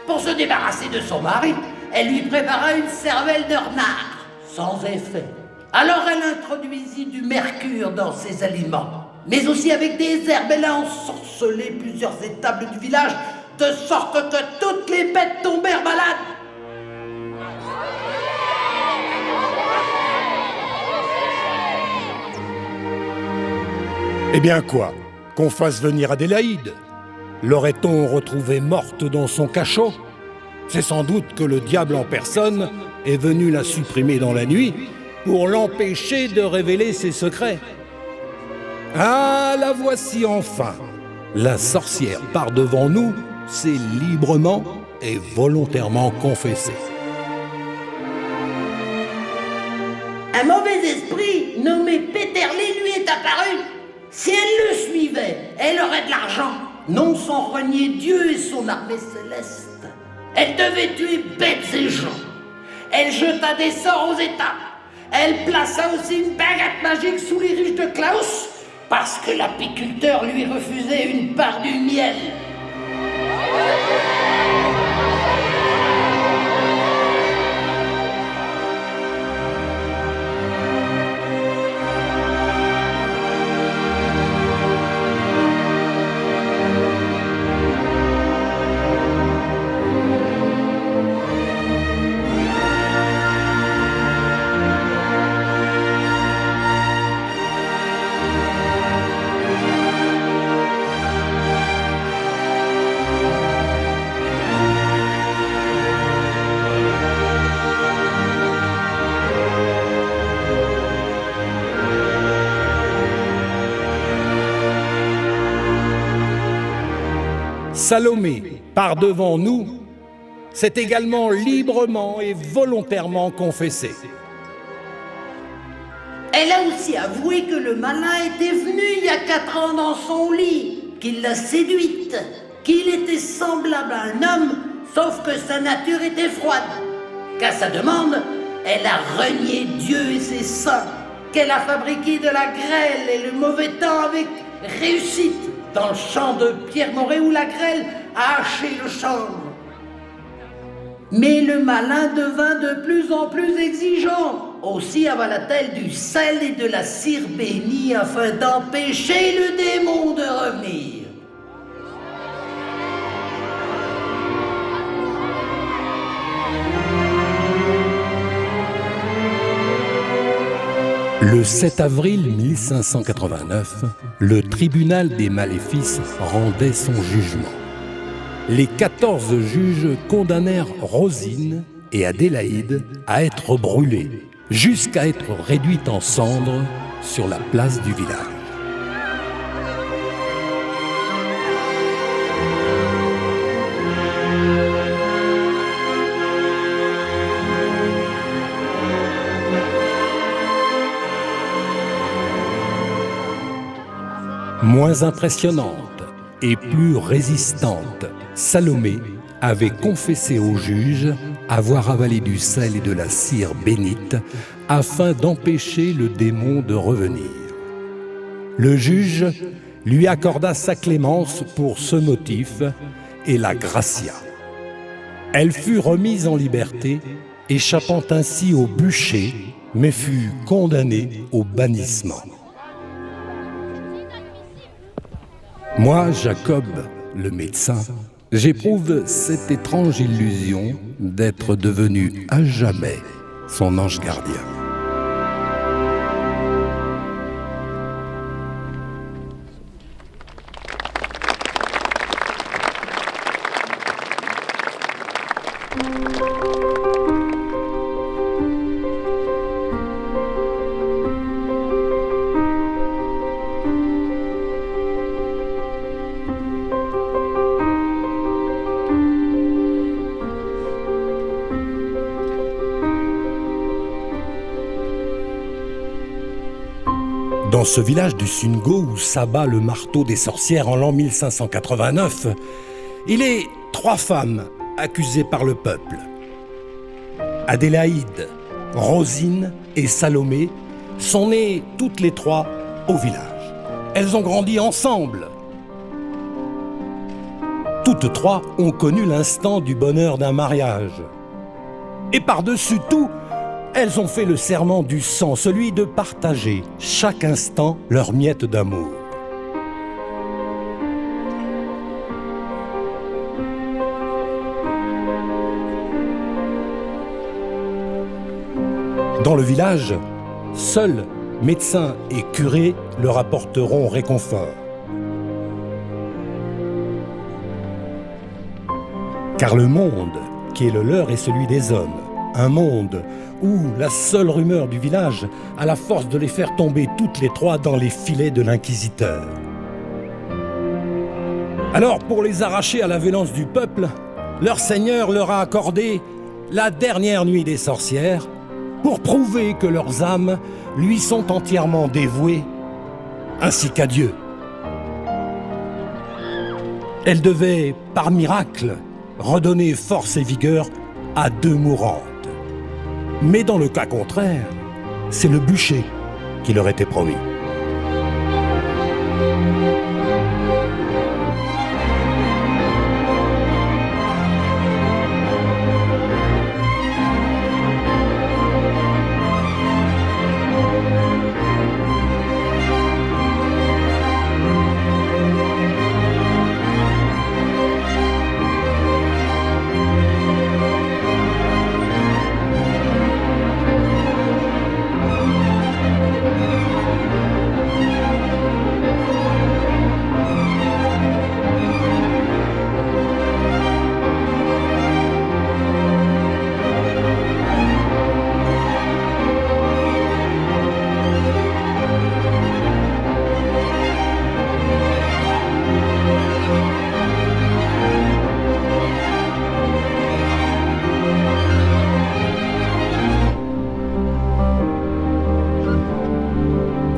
Pour se débarrasser de son mari, elle lui prépara une cervelle de renard, sans effet. Alors elle introduisit du mercure dans ses aliments. mais aussi avec des herbes. Elle a ensorcelé plusieurs étables du village, de sorte que toutes les bêtes tombèrent malades. Eh bien quoi? Qu'on fasse venir Adélaïde? L'aurait-on retrouvée morte dans son cachot? C'est sans doute que le diable en personne est venu la supprimer dans la nuit pour l'empêcher de révéler ses secrets. Ah, la voici enfin. La sorcière par devant nous s'est librement et volontairement confessée. Un mauvais esprit nommé Péterlé lui est apparu. Si elle le suivait, elle aurait de l'argent, non sans renier Dieu et son armée céleste. Elle devait tuer bêtes et gens. Elle jeta des sorts aux États. Elle plaça aussi une baguette magique sous les ruches de Klaus, parce que l'apiculteur lui refusait une part du miel. Salomé, par devant nous, s'est également librement et volontairement confessée. Elle a aussi avoué que le malin était venu il y a 4 ans dans son lit, qu'il l'a séduite, qu'il était semblable à un homme, sauf que sa nature était froide. Qu'à sa demande, elle a renié Dieu et ses saints, qu'elle a fabriqué de la grêle et le mauvais temps avec réussite, dans le champ de Pierre Moret où la grêle a haché le chanvre. Mais le malin devint de plus en plus exigeant. Aussi avala-t-elle du sel et de la cire bénie afin d'empêcher le démon de revenir. Le 7 avril 1589, le tribunal des maléfices rendait son jugement. Les 14 juges condamnèrent Rosine et Adélaïde à être brûlées, jusqu'à être réduites en cendres sur la place du village. Moins impressionnante et plus résistante, Salomé avait confessé au juge avoir avalé du sel et de la cire bénite afin d'empêcher le démon de revenir. Le juge lui accorda sa clémence pour ce motif et la gracia. Elle fut remise en liberté, échappant ainsi au bûcher, mais fut condamnée au bannissement. Moi, Jacob, le médecin, j'éprouve cette étrange illusion d'être devenu à jamais son ange gardien. Dans ce village du Sungo où s'abat le marteau des sorcières en l'an 1589, il est 3 femmes accusées par le peuple. Adélaïde, Rosine et Salomé sont nées toutes les 3 au village. Elles ont grandi ensemble. Toutes 3 ont connu l'instant du bonheur d'un mariage. Et par-dessus tout, elles ont fait le serment du sang, celui de partager chaque instant leur miette d'amour. Dans le village, seuls médecins et curés leur apporteront réconfort. Car le monde qui est le leur est celui des hommes. Un monde où la seule rumeur du village a la force de les faire tomber toutes les trois dans les filets de l'inquisiteur. Alors, pour les arracher à la violence du peuple, leur seigneur leur a accordé la dernière nuit des sorcières pour prouver que leurs âmes lui sont entièrement dévouées, ainsi qu'à Dieu. Elle devait, par miracle, redonner force et vigueur à 2 mourantes. Mais dans le cas contraire, c'est le bûcher qui leur était promis.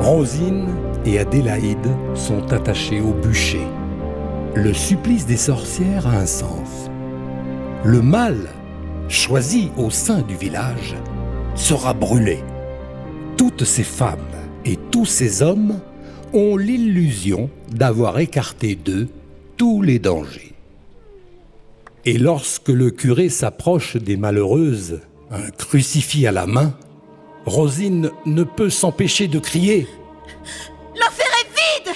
Rosine et Adélaïde sont attachées au bûcher. Le supplice des sorcières a un sens. Le mal, choisi au sein du village, sera brûlé. Toutes ces femmes et tous ces hommes ont l'illusion d'avoir écarté d'eux tous les dangers. Et lorsque le curé s'approche des malheureuses, un crucifix à la main, Rosine ne peut s'empêcher de crier « L'enfer est vide,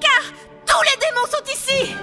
car tous les démons sont ici !»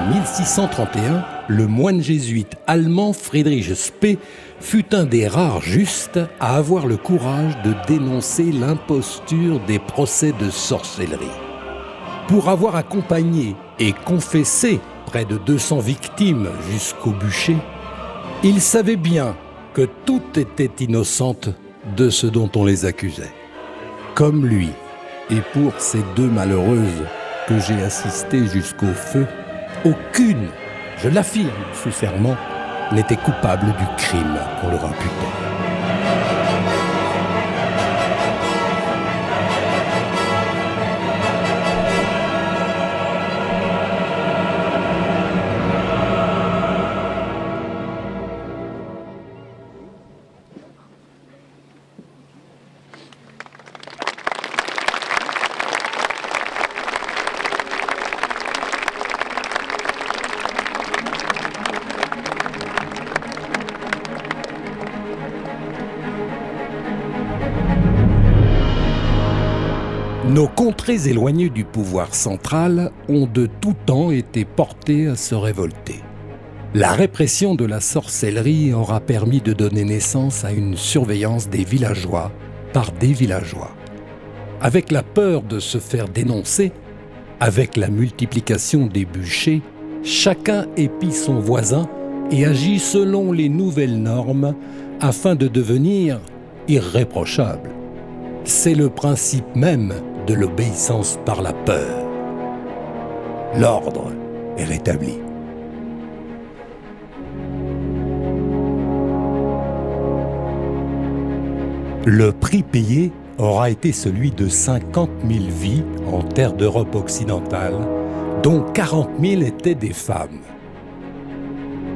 en 1631, le moine jésuite allemand Friedrich Spee fut un des rares justes à avoir le courage de dénoncer l'imposture des procès de sorcellerie. Pour avoir accompagné et confessé près de 200 victimes jusqu'au bûcher, il savait bien que toutes étaient innocentes de ce dont on les accusait. Comme lui, et pour ces deux malheureuses que j'ai assistées jusqu'au feu, aucune, je l'affirme sous serment, n'était coupable du crime qu'on leur imputait. Nos contrées éloignées du pouvoir central ont de tout temps été portées à se révolter. La répression de la sorcellerie aura permis de donner naissance à une surveillance des villageois par des villageois. Avec la peur de se faire dénoncer, avec la multiplication des bûchers, chacun épie son voisin et agit selon les nouvelles normes afin de devenir irréprochable. C'est le principe même de l'obéissance par la peur. L'ordre est rétabli. Le prix payé aura été celui de 50 000 vies en terre d'Europe occidentale, dont 40 000 étaient des femmes.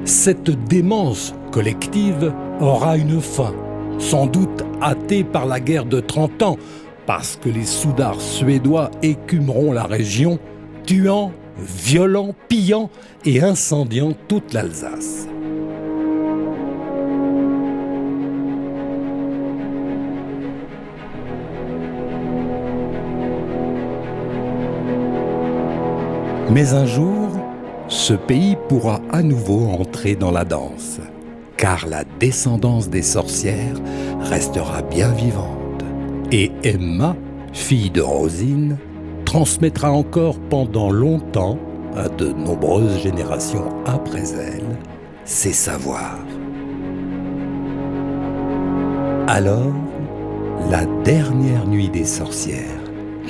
Cette démence collective aura une fin, sans doute hâtée par la guerre de 30 ans, parce que les soudards suédois écumeront la région, tuant, violant, pillant et incendiant toute l'Alsace. Mais un jour, ce pays pourra à nouveau entrer dans la danse, car la descendance des sorcières restera bien vivante. Et Emma, fille de Rosine, transmettra encore pendant longtemps, à de nombreuses générations après elle, ses savoirs. Alors, la dernière nuit des sorcières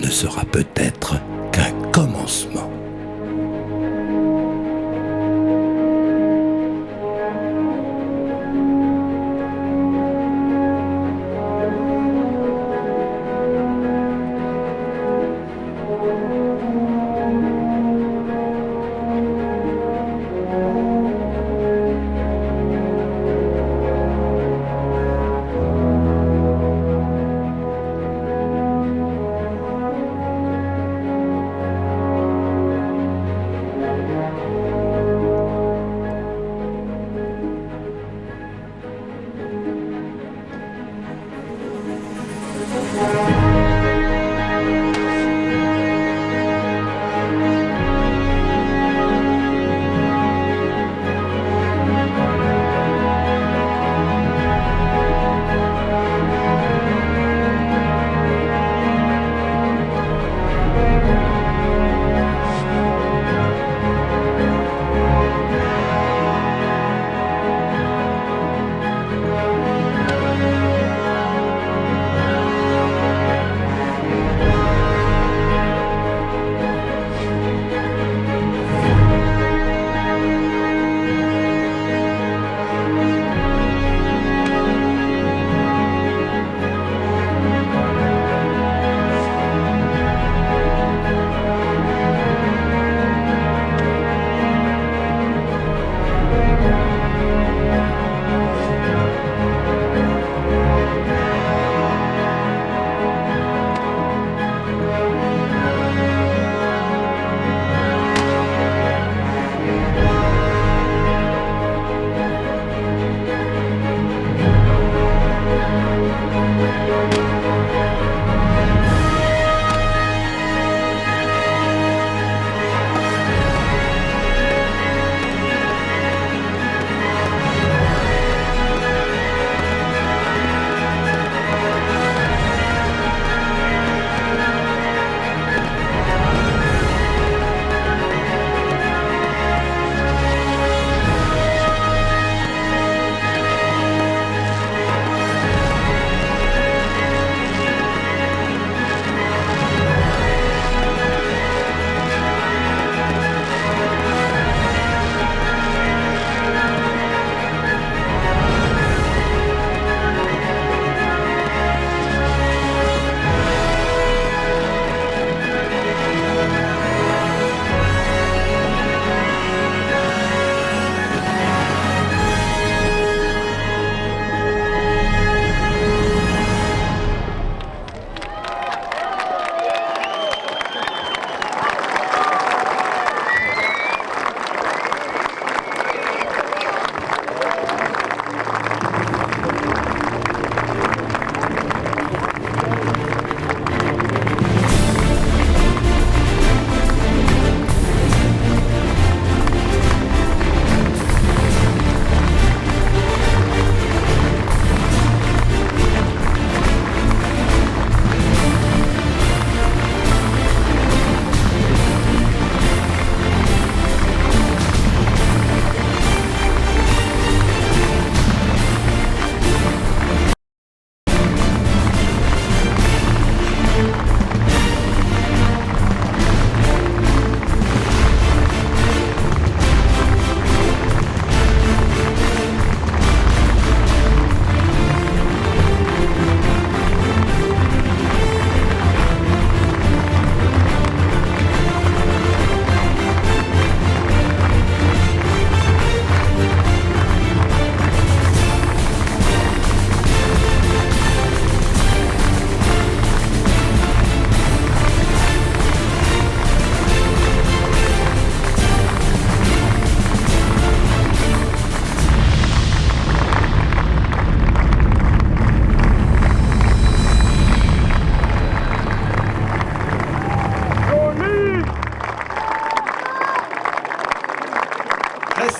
ne sera peut-être qu'un commencement.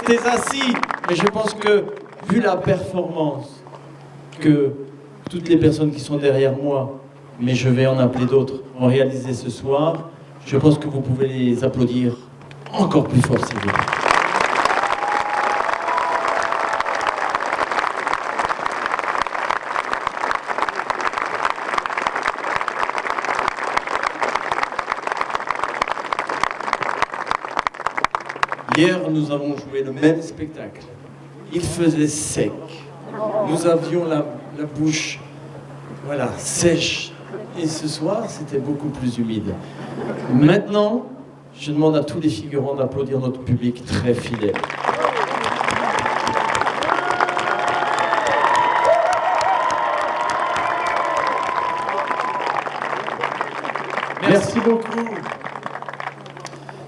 restez assis. Mais je pense que, vu la performance que toutes les personnes qui sont derrière moi, mais je vais en appeler d'autres, ont réalisé ce soir, je pense que vous pouvez les applaudir encore plus fort, s'il vous plaît. Hier, nous avons joué le même spectacle. Il faisait sec. Nous avions la bouche, voilà, sèche. Et ce soir, c'était beaucoup plus humide. Maintenant, je demande à tous les figurants d'applaudir notre public très fidèle. Merci beaucoup.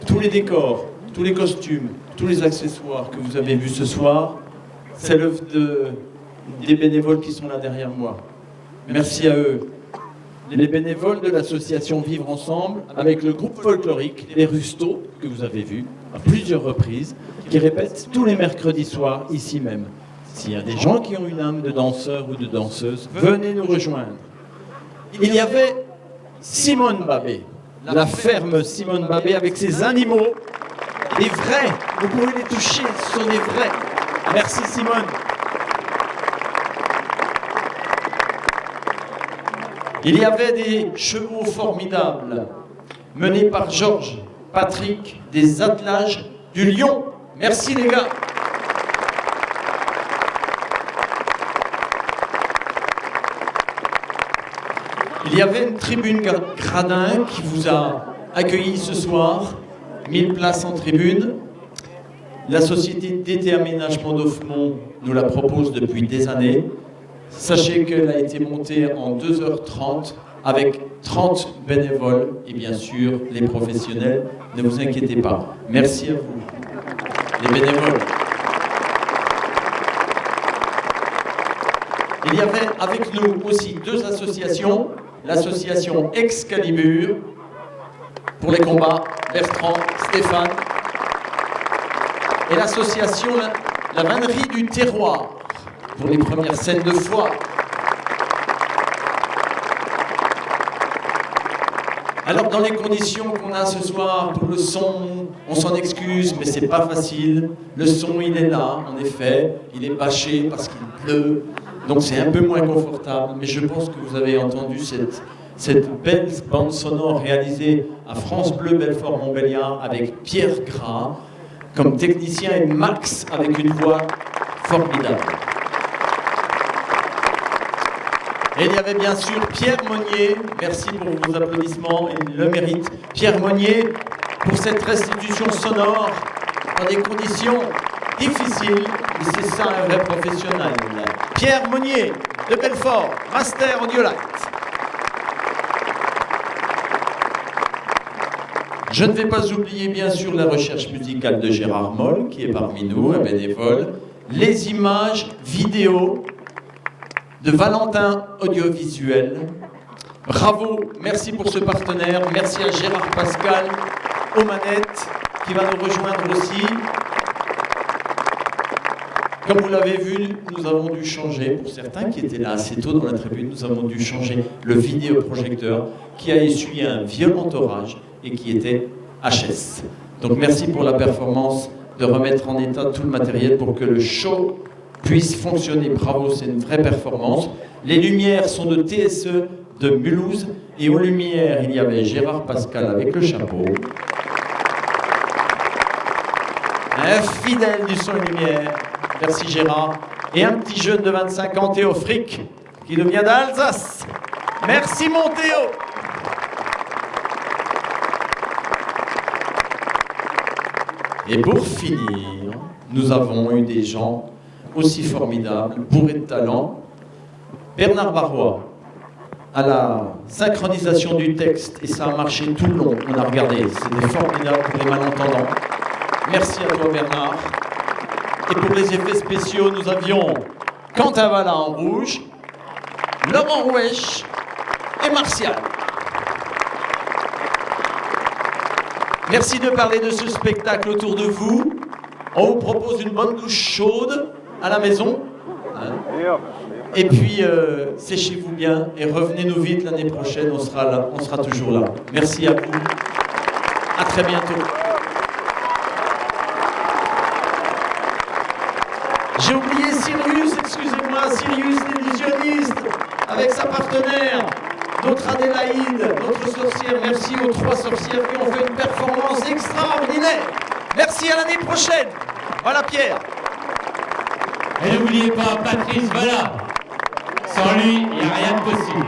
Tous les décors, tous les costumes, tous les accessoires que vous avez vus ce soir, c'est l'œuvre des bénévoles qui sont là derrière moi. Merci à eux. Les bénévoles de l'association Vivre Ensemble, avec le groupe folklorique Les Rustots, que vous avez vu à plusieurs reprises, qui répètent tous les mercredis soirs ici même. S'il y a des gens qui ont une âme de danseur ou de danseuse, venez nous rejoindre. Il y avait Simone Babet, la ferme Simone Babet avec ses animaux, les vrais, vous pouvez les toucher, ce sont des vrais. Merci Simone. Il y avait des chevaux formidables, menés par Georges, Patrick, des attelages du Lion. Merci les gars. Il y avait une tribune gradin qui vous a accueilli ce soir, 1000 places en tribune. La société d'été aménagement d'Offemont nous la propose depuis des années. Sachez qu'elle a été montée en 2h30 avec 30 bénévoles et bien sûr les professionnels. Ne vous inquiétez pas. Merci à vous, les bénévoles. Il y avait avec nous aussi deux associations. L'association Excalibur pour les combats, Bertrand, Stéphane, et l'association La Vannerie du Terroir pour les premières scènes de foire. Alors dans les conditions qu'on a ce soir pour le son, on s'en excuse, mais c'est pas facile. Le son il est là, en effet, il est bâché parce qu'il pleut, donc c'est un peu moins confortable, mais je pense que vous avez entendu cette belle bande sonore réalisée à France Bleu Belfort-Montbéliard avec Pierre Gras comme technicien et Max avec une voix formidable. Et il y avait bien sûr Pierre Monnier, merci pour vos applaudissements, il le mérite. Pierre Monnier pour cette restitution sonore dans des conditions difficiles, et c'est ça un vrai professionnel. Pierre Monnier de Belfort, Master Audiolite. Je ne vais pas oublier bien sûr la recherche musicale de Gérard Moll, qui est parmi nous, un bénévole, les images, vidéos de Valentin Audiovisuel. Bravo, merci pour ce partenaire, merci à Gérard Pascal, aux manettes, qui va nous rejoindre aussi. Comme vous l'avez vu, nous avons dû changer, pour certains qui étaient là assez tôt dans la tribune, nous avons dû changer le vidéoprojecteur qui a essuyé un violent orage et qui était HS. Donc merci pour la performance de remettre en état tout le matériel pour que le show puisse fonctionner. Bravo, c'est une vraie performance. Les lumières sont de TSE de Mulhouse et aux lumières, il y avait Gérard Pascal avec le chapeau. Un fidèle du son et lumière. Merci Gérard. Et un petit jeune de 25 ans, Théo Frick, qui nous vient d'Alsace. Merci mon Théo. Et pour finir, nous avons eu des gens aussi formidables, bourrés de talent. Bernard Barrois, à la synchronisation du texte, et ça a marché tout le long, on a regardé, c'était formidable pour les malentendants. Merci à toi Bernard. Et pour les effets spéciaux, nous avions Quentin Valla en rouge, Laurent Rouèche et Martial. Merci de parler de ce spectacle autour de vous. On vous propose une bonne douche chaude à la maison. Hein. Et puis, séchez-vous bien et revenez-nous vite l'année prochaine, on sera là, on sera toujours là. Merci à vous. À très bientôt. J'ai oublié Sirius, excusez-moi, Sirius l'illusionniste, avec sa partenaire, notre Adélaïde, notre sorcière. Merci aux 3 sorcières qui ont fait une performance extraordinaire. Merci, à l'année prochaine. Voilà Pierre. Et n'oubliez pas Patrice Valla. Sans lui, il n'y a rien de possible.